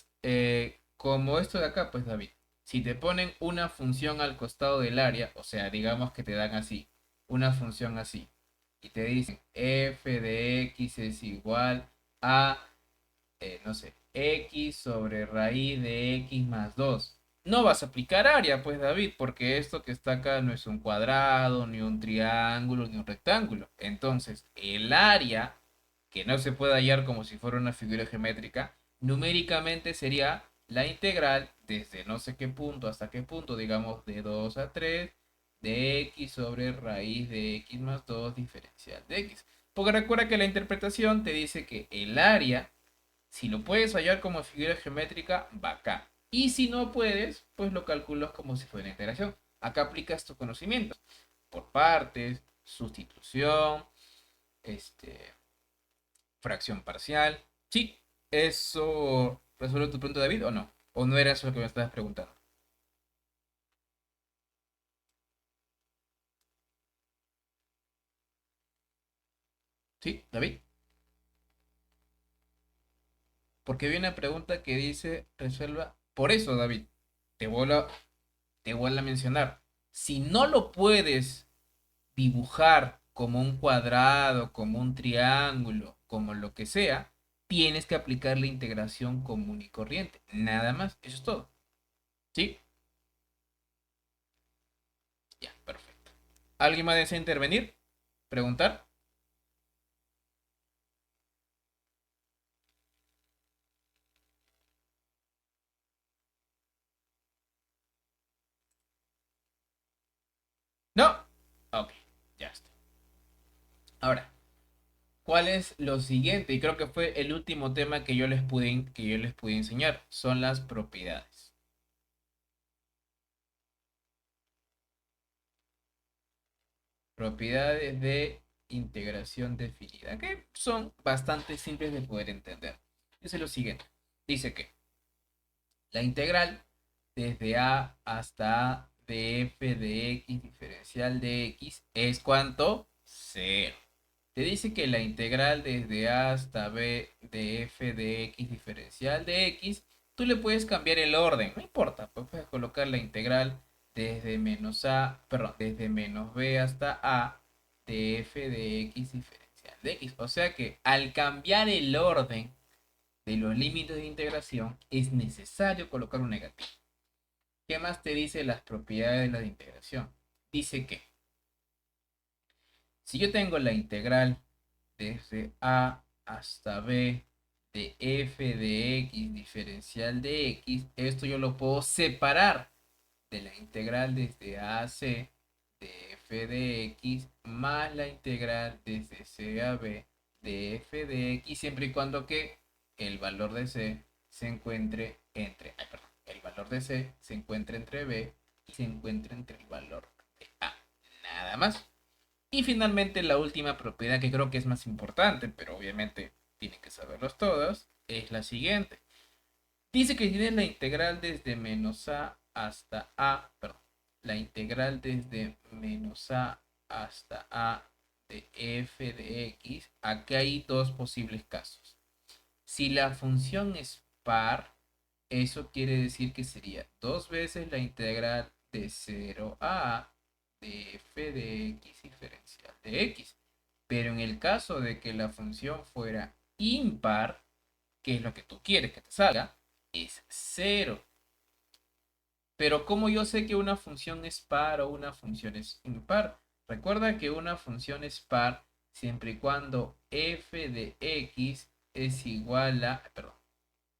A: como esto de acá, pues David, si te ponen una función al costado del área, o sea, digamos que te dan así, una función así, y te dicen f de x es igual a, no sé, x sobre raíz de x más 2. No vas a aplicar área, pues David, porque esto que está acá no es un cuadrado, ni un triángulo, ni un rectángulo. Entonces, el área que no se puede hallar como si fuera una figura geométrica, numéricamente sería la integral desde no sé qué punto hasta qué punto, digamos de 2 a 3, de x sobre raíz de x más 2 diferencial de x. Porque recuerda que la interpretación te dice que el área, si lo puedes hallar como figura geométrica, va acá. Y si no puedes, pues lo calculas como si fuera integración. Acá aplicas tus conocimientos por partes, sustitución, este, fracción parcial. Sí, ¿eso resuelve tu punto, David, o no? ¿O no era eso lo que me estabas preguntando? ¿Sí, David? Porque vi una pregunta que dice resuelva. Por eso, David, te vuelvo a, te vuelvo a mencionar. Si no lo puedes dibujar como un cuadrado, como un triángulo, como lo que sea, tienes que aplicar la integración común y corriente. Nada más, eso es todo. ¿Sí? Ya, perfecto. ¿Alguien más desea intervenir? ¿Preguntar? ¿No? Ok, ya está. Ahora, ¿cuál es lo siguiente? Y creo que fue el último tema que yo les pude enseñar. Son las propiedades. Propiedades de integración definida, que son bastante simples de poder entender. Dice lo siguiente. Dice que la integral desde a hasta a de f de x diferencial de x es ¿cuánto? Cero. Te dice que la integral desde a hasta b de f de x diferencial de x, tú le puedes cambiar el orden, no importa, pues puedes colocar la integral desde menos a, perdón, desde menos b hasta a de f de x diferencial de x. O sea que al cambiar el orden de los límites de integración es necesario colocar un negativo. ¿Qué más te dice las propiedades de la integración? Dice que si yo tengo la integral desde a hasta b de f de x diferencial de x, esto yo lo puedo separar de la integral desde a a c de f de x más la integral desde c a b de f de x, siempre y cuando que el valor de c se encuentre entre, ay, perdón, el valor de c se encuentre entre b y se encuentre entre el valor de a. Nada más. Y finalmente la última propiedad que creo que es más importante, pero obviamente tienen que saberlos todos, es la siguiente. Dice que tiene la integral desde menos a hasta a, perdón, la integral desde menos a hasta a de f de x. Aquí hay dos posibles casos. Si la función es par, eso quiere decir que sería dos veces la integral de 0 a de f de x diferencial de x. Pero en el caso de que la función fuera impar, que es lo que tú quieres que te salga, es cero. Pero ¿cómo yo sé que una función es par o una función es impar? Recuerda que una función es par siempre y cuando f de x es igual a, perdón,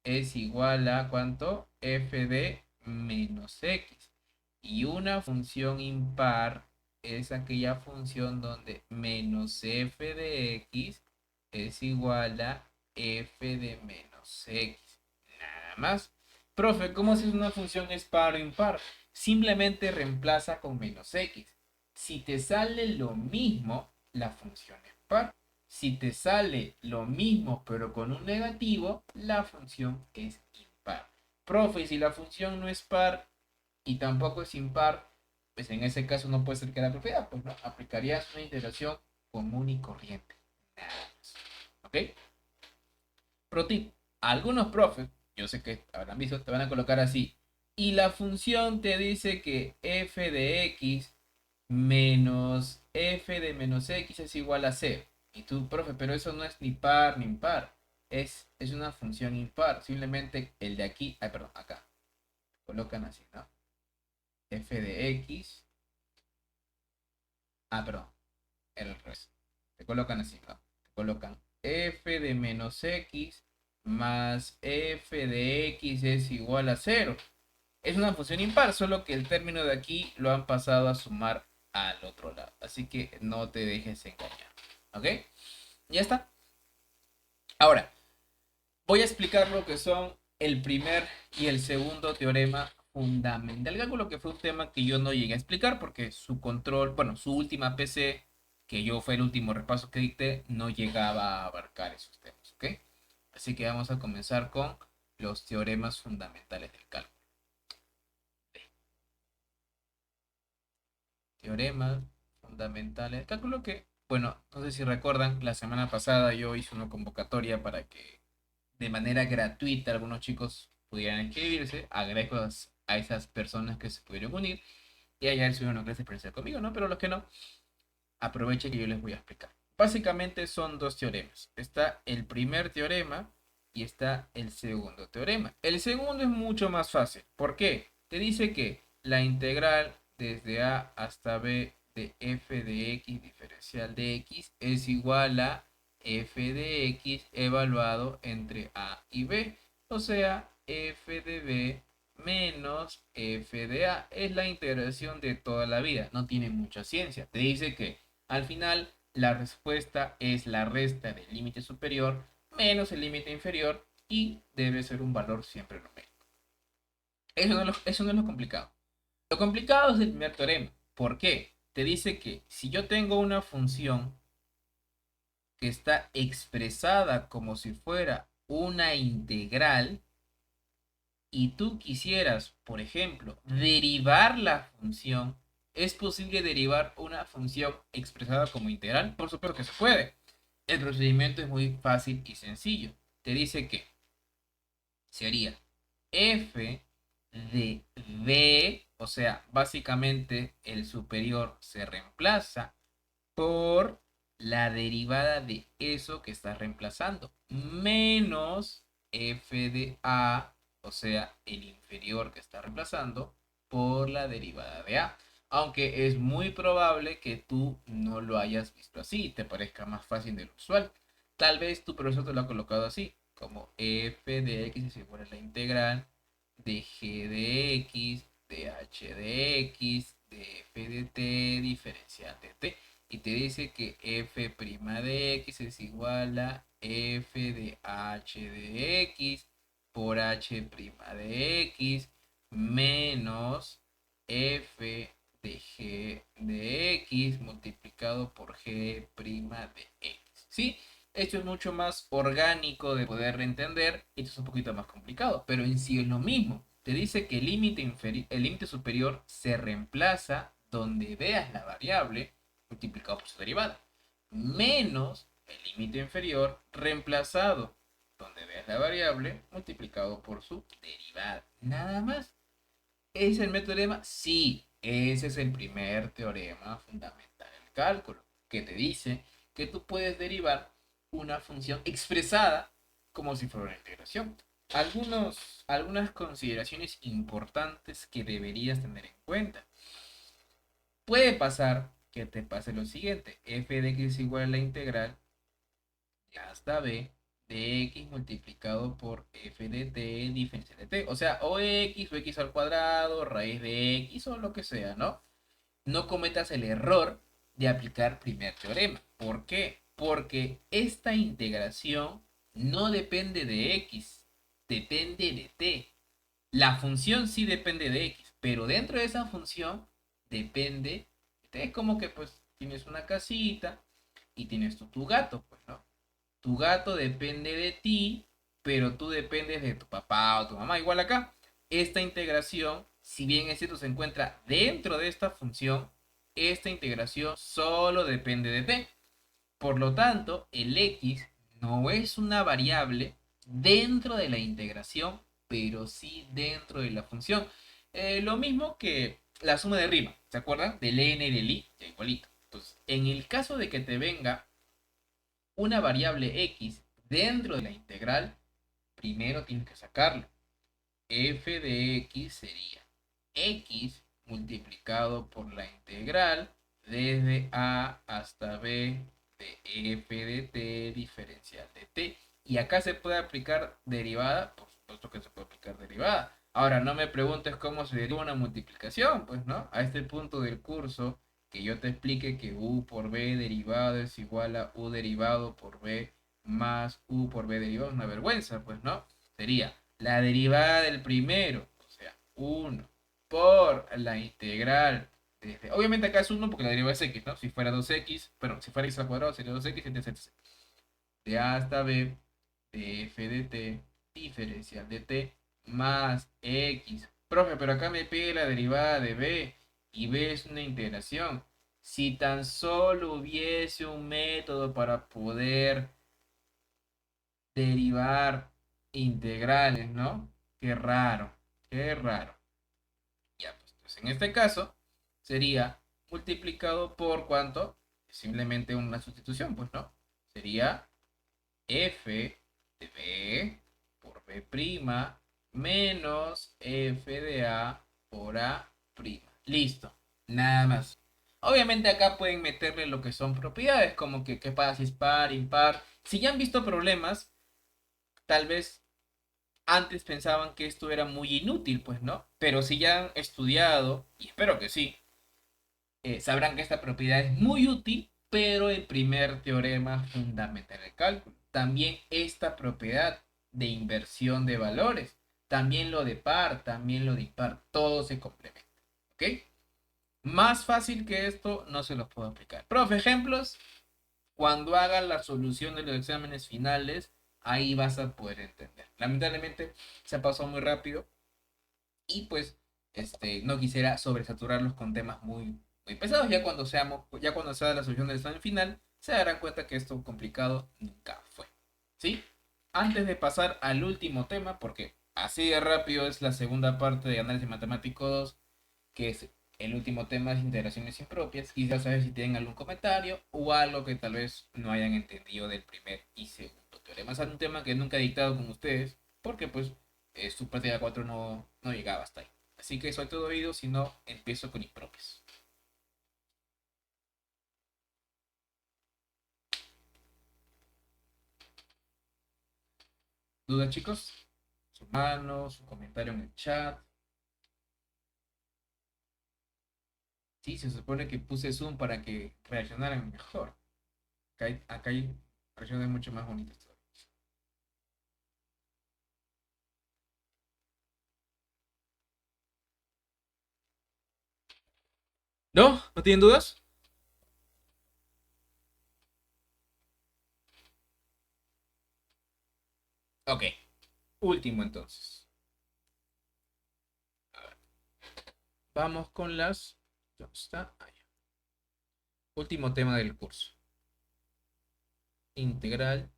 A: es igual a ¿cuánto? F de menos x. Y una función impar es aquella función donde menos f de x es igual a f de menos menos x. Nada más. Profe, ¿cómo si una función es par o impar? Simplemente reemplaza con menos x. Si te sale lo mismo, la función es par. Si te sale lo mismo pero con un negativo, la función es impar. Profe, si la función no es par y tampoco es impar, pues en ese caso no puede ser que la propiedad, pues no, aplicarías una integración común y corriente. Nada más. ¿Ok? Pro tip, algunos profes, yo sé que habrán visto, te van a colocar así. Y la función te dice que f de x menos f de menos x es igual a 0. Y tú, profe, pero eso no es ni par ni impar. Es una función impar. Simplemente el de aquí, ay, perdón, acá. Colocan así, ¿no? F de x. Ah, perdón, el revés. Te colocan así, ¿no? Te colocan f de menos x más f de x es igual a 0. Es una función impar, solo que el término de aquí lo han pasado a sumar al otro lado. Así que no te dejes engañar. ¿Ok? Ya está. Ahora, voy a explicar lo que son el primer y el segundo teorema fundamental del cálculo, que fue un tema que yo no llegué a explicar porque su control, bueno, su última PC, que yo fue el último repaso que dicté, no llegaba a abarcar esos temas. ¿Ok? Así que vamos a comenzar con los teoremas fundamentales del cálculo. Teoremas fundamentales del cálculo que, bueno, no sé si recuerdan, la semana pasada yo hice una convocatoria para que de manera gratuita algunos chicos pudieran inscribirse. Agradezco a esas personas que se pudieron unir y ayer subieron una clase presencial conmigo, ¿no? Pero los que no, aprovechen que yo les voy a explicar. Básicamente son dos teoremas. Está el primer teorema y está el segundo teorema. El segundo es mucho más fácil. ¿Por qué? Te dice que la integral desde a hasta b de f de x diferencial de x es igual a f de x evaluado entre a y b. O sea, f de b menos f de a es la integración de toda la vida. No tiene mucha ciencia. Te dice que al final, la respuesta es la resta del límite superior menos el límite inferior y debe ser un valor siempre numérico. Eso no es lo complicado. Lo complicado es el primer teorema. ¿Por qué? Te dice que si yo tengo una función que está expresada como si fuera una integral y tú quisieras, por ejemplo, derivar la función, ¿es posible derivar una función expresada como integral? Por supuesto que se puede. El procedimiento es muy fácil y sencillo. Te dice que sería f de b, o sea, básicamente el superior se reemplaza por la derivada de eso que está reemplazando, menos f de a, o sea, el inferior que está reemplazando, por la derivada de a. Aunque es muy probable que tú no lo hayas visto así y te parezca más fácil de lo usual. Tal vez tu profesor te lo ha colocado así, como f de x es igual a la integral de g de x, de h de x, de f de t diferencial de t. Y te dice que f' de x es igual a f de h de x por h' de x menos f de g de x multiplicado por g' de x. ¿Sí? Esto es mucho más orgánico de poder entender. Esto es un poquito más complicado, pero en sí es lo mismo. Te dice que el límite superior se reemplaza donde veas la variable multiplicado por su derivada, menos el límite inferior reemplazado donde veas la variable multiplicado por su derivada. Nada más. ¿Es el método teorema? Sí, ese es el primer teorema fundamental del cálculo, que te dice que tú puedes derivar una función expresada como si fuera una integración. Algunas consideraciones importantes que deberías tener en cuenta. Puede pasar que te pase lo siguiente: f de x es igual a la integral de hasta b de x multiplicado por f de t diferencial de t. O sea, o x al cuadrado, raíz de x o lo que sea, ¿no? No cometas el error de aplicar primer teorema. ¿Por qué? Porque esta integración no depende de X, depende de T. La función sí depende de X, pero dentro de esa función depende de T. Es como que pues tienes una casita y tienes tu gato, pues, ¿no? Tu gato depende de ti, pero tú dependes de tu papá o tu mamá. Igual acá, esta integración, si bien es cierto, se encuentra dentro de esta función, esta integración solo depende de t. Por lo tanto, el x no es una variable dentro de la integración, pero sí dentro de la función. Lo mismo que la suma de rima, ¿se acuerdan? Del n y del i, ya igualito. Entonces, en el caso de que te venga una variable x dentro de la integral, primero tienes que sacarlo. F de x sería x multiplicado por la integral desde a hasta b de f de t diferencial de t. Y acá se puede aplicar derivada, por supuesto que se puede aplicar derivada. Ahora, no me preguntes cómo se deriva una multiplicación, pues, ¿no? A este punto del curso, que yo te explique que u por b derivado es igual a u derivado por b más u por b derivado, es una vergüenza, pues, ¿no? Sería la derivada del primero, o sea, 1 por la integral. Obviamente acá es 1 porque la derivada es x, ¿no? Si fuera 2x, bueno, si fuera x al cuadrado sería 2x, etc. De a hasta b, de f de t, diferencial de t, más x. Profe, pero acá me pide la derivada de b, y b es una integración. Si tan solo hubiese un método para poder derivar integrales, ¿no? Qué raro, qué raro. Ya, pues en este caso sería multiplicado por ¿cuánto? Simplemente una sustitución, pues, ¿no? Sería f de b por b' menos f de a por a'. Listo, nada más. Obviamente acá pueden meterle lo que son propiedades, como que qué pasa si es par, impar. Si ya han visto problemas, tal vez antes pensaban que esto era muy inútil, pues no. Pero si ya han estudiado, y espero que sí, sabrán que esta propiedad es muy útil, pero el primer teorema fundamental del cálculo. También esta propiedad de inversión de valores, también lo de par, también lo de impar, todo se complementa. ¿Ok? Más fácil que esto no se los puedo aplicar. Profe, ejemplos, cuando hagan la solución de los exámenes finales, ahí vas a poder entender. Lamentablemente se pasó muy rápido y pues no quisiera sobresaturarlos con temas muy pesados. Ya cuando sea la solución del examen final, se darán cuenta que esto complicado nunca fue. ¿Sí? Antes de pasar al último tema, porque así de rápido es la segunda parte de análisis matemático 2, que es el último tema de integraciones impropias. Quisiera saber si tienen algún comentario o algo que tal vez no hayan entendido del primer y segundo teorema. Es un tema que nunca he dictado con ustedes, porque pues su práctica 4 no llegaba hasta ahí. Así que soy todo oído, si no, empiezo con impropias. ¿Dudas, chicos? Su mano, su comentario en el chat. Sí, se supone que puse Zoom para que reaccionaran mejor. Acá hay reacciones mucho más bonitas todavía. ¿No? ¿No tienen dudas? Ok, último entonces. A ver, vamos con las... ¿Dónde está? Ahí. Último tema del curso. Integral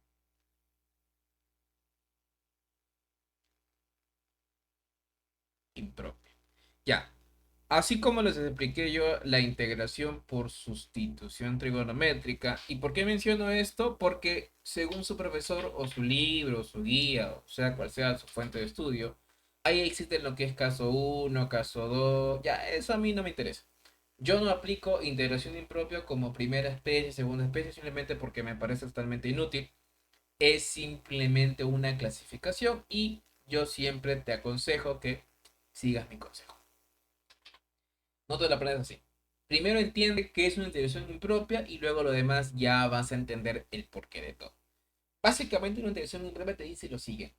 A: impropia. Ya. Así como les expliqué yo la integración por sustitución trigonométrica. ¿Y por qué menciono esto? Porque según su profesor o su libro, o su guía, o sea cual sea su fuente de estudio, ahí existe lo que es caso uno, caso 2. Ya, eso a mí no me interesa. Yo no aplico integración impropia como primera especie, segunda especie, simplemente porque me parece totalmente inútil. Es simplemente una clasificación y yo siempre te aconsejo que sigas mi consejo. No te lo aprendes así. Primero entiende qué es una integración impropia y luego lo demás ya vas a entender el porqué de todo. Básicamente una integración impropias te dice lo siguiente.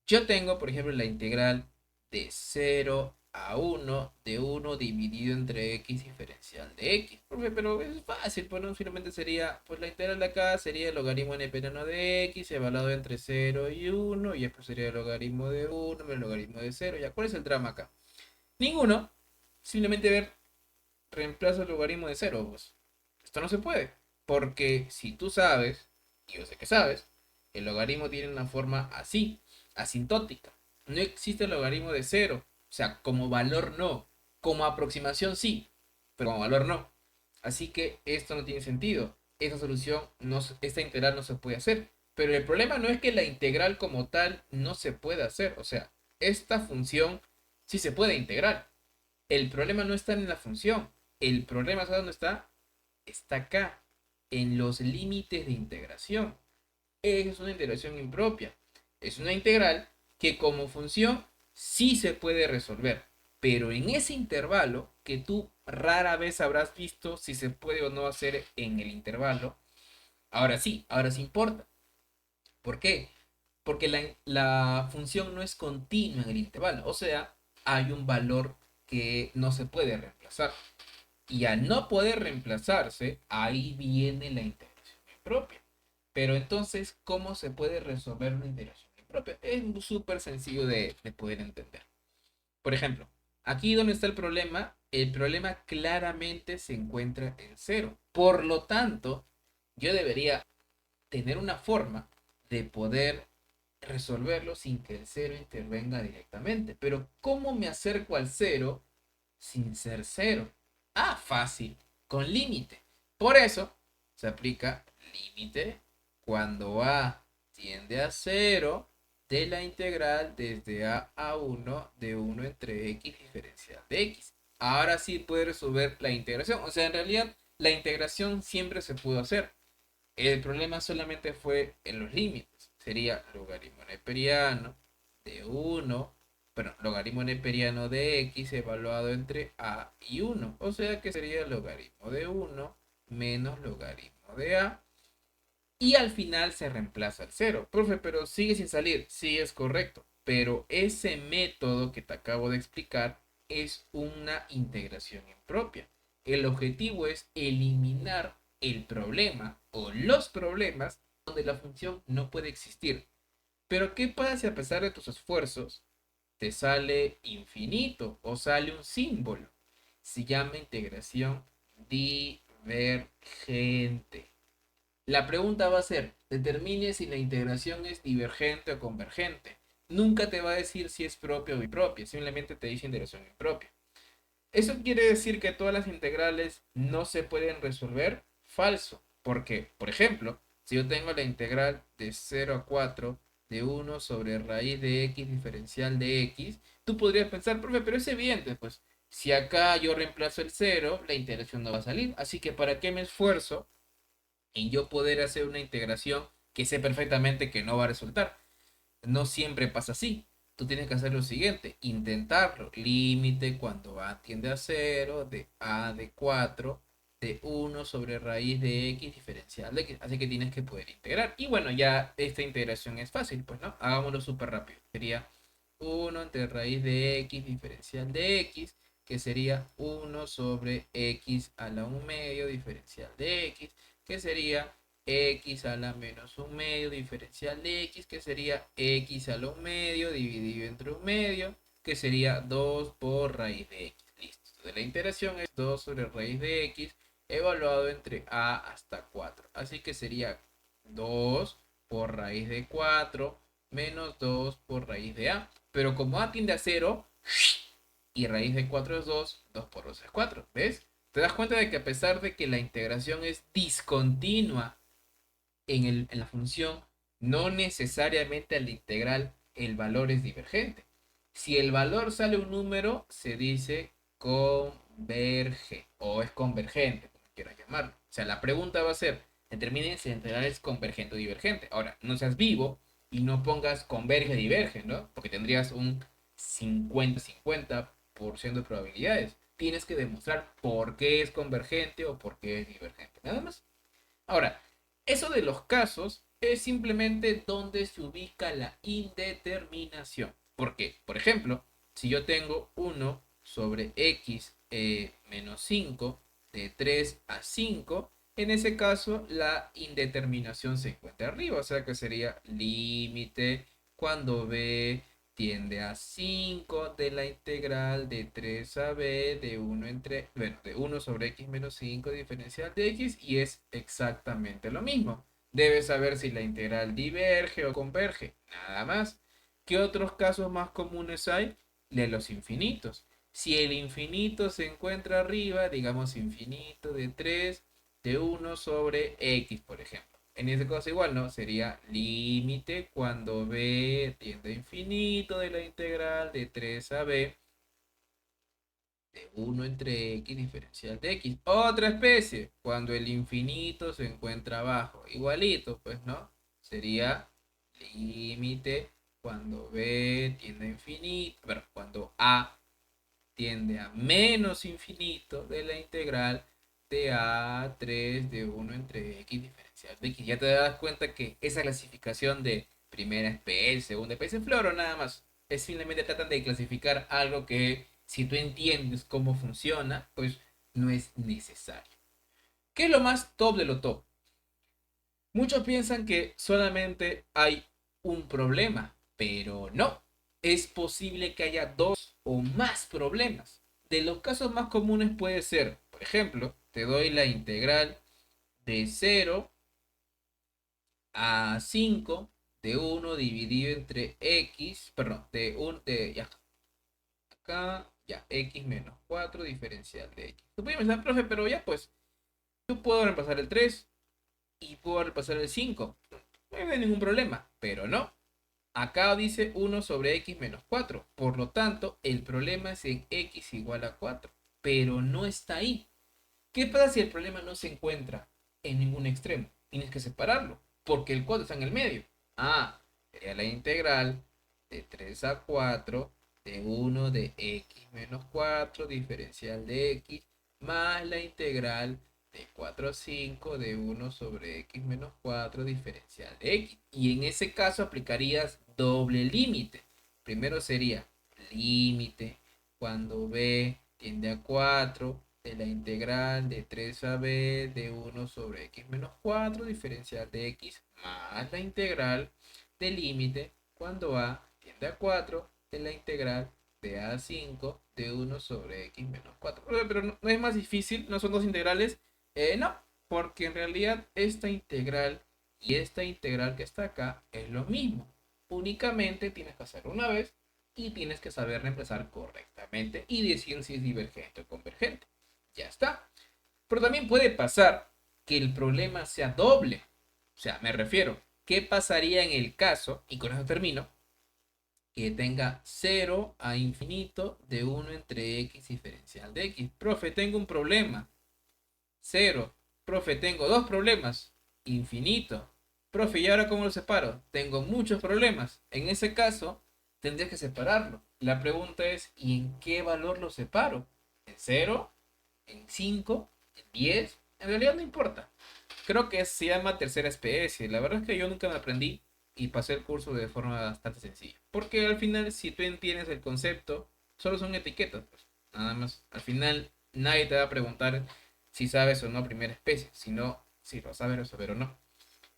A: Yo tengo, por ejemplo, la integral de 0 a 1 de 1 dividido entre x diferencial de x. Profe, pero es fácil, pues no, finalmente sería, pues la integral de acá sería el logaritmo neperiano de x evaluado entre 0 y 1 y después sería el logaritmo de 1 menos el logaritmo de 0. ¿Ya cuál es el drama acá? Ninguno. Simplemente ver, reemplazo el logaritmo de 0, pues. Esto no se puede, porque si tú sabes, y yo sé que sabes, el logaritmo tiene una forma así, asintótica. No existe el logaritmo de 0. O sea, como valor no. Como aproximación sí, pero como valor no. Así que esto no tiene sentido. Esta solución, no, esta integral no se puede hacer. Pero el problema no es que la integral como tal no se pueda hacer. O sea, esta función sí se puede integrar. El problema no está en la función. El problema, ¿sabes dónde está? Está acá, en los límites de integración. Es una integración impropia. Es una integral que como función sí se puede resolver. Pero en ese intervalo, que tú rara vez habrás visto si se puede o no hacer en el intervalo, ahora sí importa. ¿Por qué? Porque la función no es continua en el intervalo. O sea, hay un valor que no se puede reemplazar. Y al no poder reemplazarse, ahí viene la integración impropia. Pero entonces, ¿cómo se puede resolver una integración impropia? Es súper sencillo de poder entender. Por ejemplo, aquí donde está el problema claramente se encuentra en cero. Por lo tanto, yo debería tener una forma de poder resolverlo sin que el cero intervenga directamente. Pero ¿cómo me acerco al cero sin ser cero? Ah, fácil, con límite. Por eso se aplica límite cuando a tiende a cero de la integral desde a 1 de 1 entre x diferencial de x. Ahora sí puede resolver la integración. O sea, en realidad la integración siempre se pudo hacer. El problema solamente fue en los límites. Sería logaritmo neperiano de 1, bueno, logaritmo neperiano de x evaluado entre a y 1. O sea que sería logaritmo de 1 menos logaritmo de a. Y al final se reemplaza el cero. Profe, pero sigue sin salir. Sí, es correcto. Pero ese método que te acabo de explicar es una integración impropia. El objetivo es eliminar el problema o los problemas donde la función no puede existir. Pero ¿qué pasa si a pesar de tus esfuerzos te sale infinito o sale un símbolo? Se llama integración divergente. La pregunta va a ser, determine si la integración es divergente o convergente. Nunca te va a decir si es propia o impropia, simplemente te dice integración impropia. ¿Eso quiere decir que todas las integrales no se pueden resolver? Falso, porque, por ejemplo, si yo tengo la integral de 0 a 4 de 1 sobre raíz de x diferencial de x, tú podrías pensar, profe, pero es evidente, pues, si acá yo reemplazo el cero, la integración no va a salir. Así que, ¿para qué me esfuerzo en yo poder hacer una integración que sé perfectamente que no va a resultar? No siempre pasa así. Tú tienes que hacer lo siguiente, intentarlo. Límite cuando a tiende a cero de a de 4 de 1 sobre raíz de x diferencial de x. Así que tienes que poder integrar. Y bueno, ya esta integración es fácil, pues no, hagámoslo súper rápido. Sería 1 entre raíz de x diferencial de x, que sería 1 sobre x a la 1 medio diferencial de x, que sería x a la menos 1 medio diferencial de x, que sería x a la 1 medio dividido entre 1 medio, que sería 2 por raíz de x. Listo. Entonces, la integración es 2 sobre raíz de x evaluado entre a hasta 4. Así que sería 2 por raíz de 4 menos 2 por raíz de a. Pero como a tiende a 0 y raíz de 4 es 2, 2 por 2 es 4. ¿Ves? Te das cuenta de que a pesar de que la integración es discontinua en la función, no necesariamente al integral el valor es divergente. Si el valor sale un número, se dice converge o es convergente, como quieras llamarlo. O sea, la pregunta va a ser, determine si el integral es convergente o divergente. Ahora, no seas vivo y no pongas converge, diverge, ¿no? Porque tendrías un 50-50% de probabilidades. Tienes que demostrar por qué es convergente o por qué es divergente. Nada más. Ahora, eso de los casos es simplemente donde se ubica la indeterminación. ¿Por qué? Por ejemplo, si yo tengo 1 sobre x menos 5 de 3 a 5, en ese caso la indeterminación se encuentra arriba, o sea que sería límite cuando b tiende a 5 de la integral de 3 a b de 1 entre, bueno, de 1 sobre x menos 5 diferencial de x, y es exactamente lo mismo. Debes saber si la integral diverge o converge, nada más. ¿Qué otros casos más comunes hay? De los infinitos. Si el infinito se encuentra arriba, digamos infinito de 3 de 1 sobre x, por ejemplo. En ese caso igual, ¿no? Sería límite cuando b tiende a infinito de la integral de 3 a b de 1 entre x diferencial de x. Otra especie, cuando el infinito se encuentra abajo. Igualito, pues, ¿no? Sería límite cuando b tiende a infinito, pero cuando a tiende a menos infinito de la integral de a3 de 1 entre x diferencial de x. Ya te das cuenta que esa clasificación de primera especie, segunda especie, floro nada más. Es simplemente tratan de clasificar algo que si tú entiendes cómo funciona, pues no es necesario. ¿Qué es lo más top de lo top? Muchos piensan que solamente hay un problema, pero no. Es posible que haya dos o más problemas. De los casos más comunes puede ser, por ejemplo, te doy la integral de 0 a 5 de 1 dividido entre x, perdón, ya, acá, ya, x menos 4 diferencial de x. Tú puedes pensar, profe, pero ya pues, yo puedo reemplazar el 3 y puedo reemplazar el 5. No hay ningún problema, pero no. Acá dice 1 sobre x menos 4. Por lo tanto, el problema es en x igual a 4. Pero no está ahí. ¿Qué pasa si el problema no se encuentra en ningún extremo? Tienes que separarlo. Porque el 4 está en el medio. Ah, sería la integral de 3 a 4 de 1 de x menos 4 diferencial de x más la integral de 4 a 5 de 1 sobre x menos 4 diferencial de x. Y en ese caso aplicarías doble límite. Primero sería límite cuando b tiende a 4 de la integral de 3 a b de 1 sobre x menos 4 diferencial de x más la integral del límite cuando a tiende a 4 de la integral de a 5 de 1 sobre x menos 4. Pero no es más difícil, no son dos integrales. No, porque en realidad esta integral y esta integral que está acá es lo mismo. Únicamente tienes que hacerlo una vez y tienes que saber reemplazar correctamente y decir si es divergente o convergente. Ya está. Pero también puede pasar que el problema sea doble. O sea, me refiero, ¿qué pasaría en el caso, y con eso termino, que tenga 0 a infinito de 1 entre x diferencial de x? Profe, tengo un problema. 0. Profe, tengo dos problemas. Infinito. Profe, ¿y ahora cómo lo separo? Tengo muchos problemas. En ese caso, tendría que separarlo. La pregunta es, ¿y en qué valor lo separo? ¿En 0? ¿En 5? ¿En 10? En realidad no importa. Creo que se llama tercera especie. La verdad es que yo nunca me aprendí y pasé el curso de forma bastante sencilla. Porque al final, si tú entiendes el concepto, solo son etiquetas, pues. Nada más. Al final, nadie te va a preguntar si sabes o no primera especie, sino si lo sabes saber o no.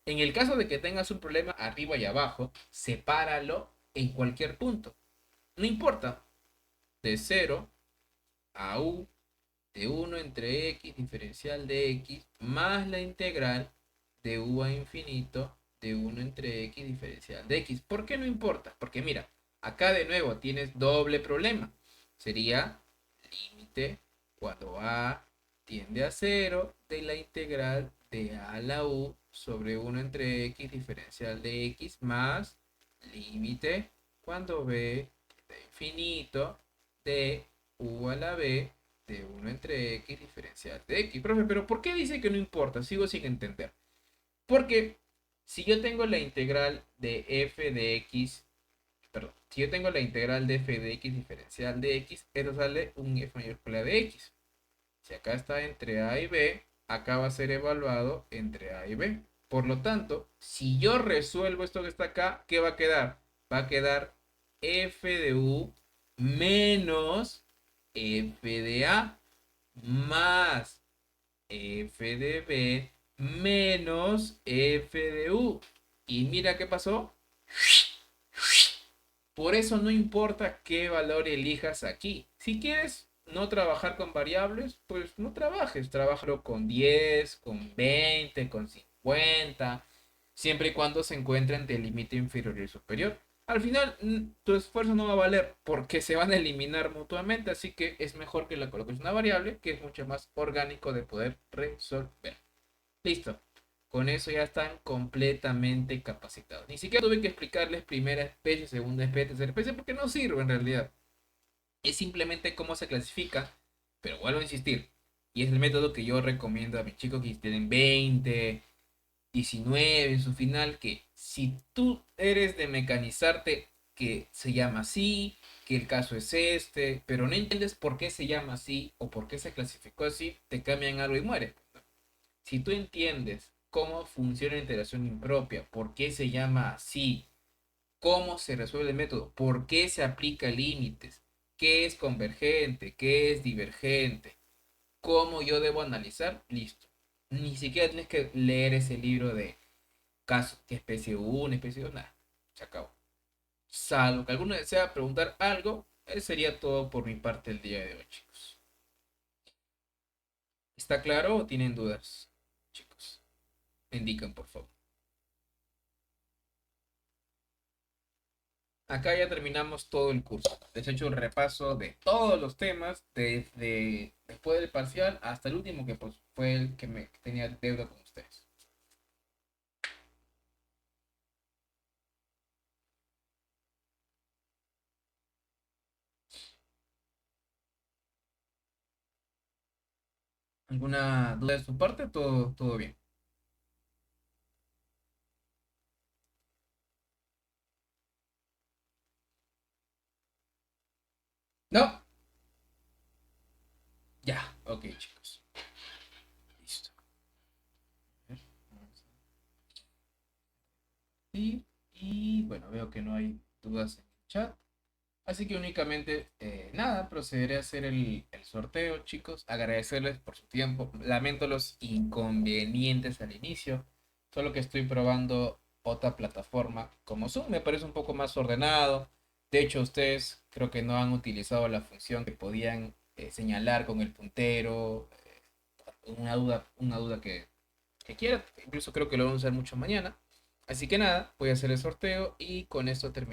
A: En el caso de que tengas un problema arriba y abajo, sepáralo en cualquier punto. No importa, de 0 a u de 1 entre x diferencial de x más la integral de u a infinito de 1 entre x diferencial de x. ¿Por qué no importa? Porque mira, acá de nuevo tienes doble problema. Sería límite cuando a tiende a 0 de la integral de a a la u sobre 1 entre x diferencial de x más límite cuando b tiende a infinito de u a la b de 1 entre x diferencial de x. Profe, pero ¿por qué dice que no importa? Sigo sin entender. Porque si yo tengo la integral de f de x, perdón, si yo tengo la integral de f de x diferencial de x, eso sale un f mayúscula de x. Si acá está entre a y b, acá va a ser evaluado entre a y b. Por lo tanto, si yo resuelvo esto que está acá, ¿qué va a quedar? Va a quedar f de u menos f de a más f de b menos f de u. Y mira qué pasó. Por eso no importa qué valor elijas aquí. Si quieres no trabajar con variables, pues no trabajes. Trabájalo con 10, con 20, con 50, siempre y cuando se encuentren del límite inferior y superior. Al final, tu esfuerzo no va a valer porque se van a eliminar mutuamente, así que es mejor que le coloques una variable que es mucho más orgánico de poder resolver. Listo. Con eso ya están completamente capacitados. Ni siquiera tuve que explicarles primera especie, segunda especie, tercera especie, porque no sirve en realidad. Es simplemente cómo se clasifica, pero vuelvo a insistir. Y es el método que yo recomiendo a mis chicos que tienen 20, 19 en su final, que si tú eres de mecanizarte, que se llama así, que el caso es este, pero no entiendes por qué se llama así o por qué se clasificó así, te cambian algo y mueres. Si tú entiendes cómo funciona la interacción impropia, por qué se llama así, cómo se resuelve el método, por qué se aplica límites, qué es convergente, qué es divergente, cómo yo debo analizar, listo. Ni siquiera tienes que leer ese libro de casos, que especie uno, especie 2, nada, se acabó. Salvo que alguno desea preguntar algo, sería todo por mi parte el día de hoy, chicos. ¿Está claro o tienen dudas, chicos? Me indican, por favor. Acá ya terminamos todo el curso. Les he hecho un repaso de todos los temas, desde después del parcial hasta el último que pues, fue el que me que tenía deuda con ustedes. ¿Alguna duda de su parte? Todo bien. No, ya, ok, chicos. Listo. A ver, vamos a ir. Y bueno, veo que no hay dudas en el chat. Así que únicamente, nada, procederé a hacer el sorteo, chicos. Agradecerles por su tiempo. Lamento los inconvenientes al inicio. Solo que estoy probando otra plataforma como Zoom. Me parece un poco más ordenado. De hecho, ustedes creo que no han utilizado la función que podían señalar con el puntero. Una duda que quiera. Incluso creo que lo vamos a usar mucho mañana. Así que nada, voy a hacer el sorteo y con esto termino.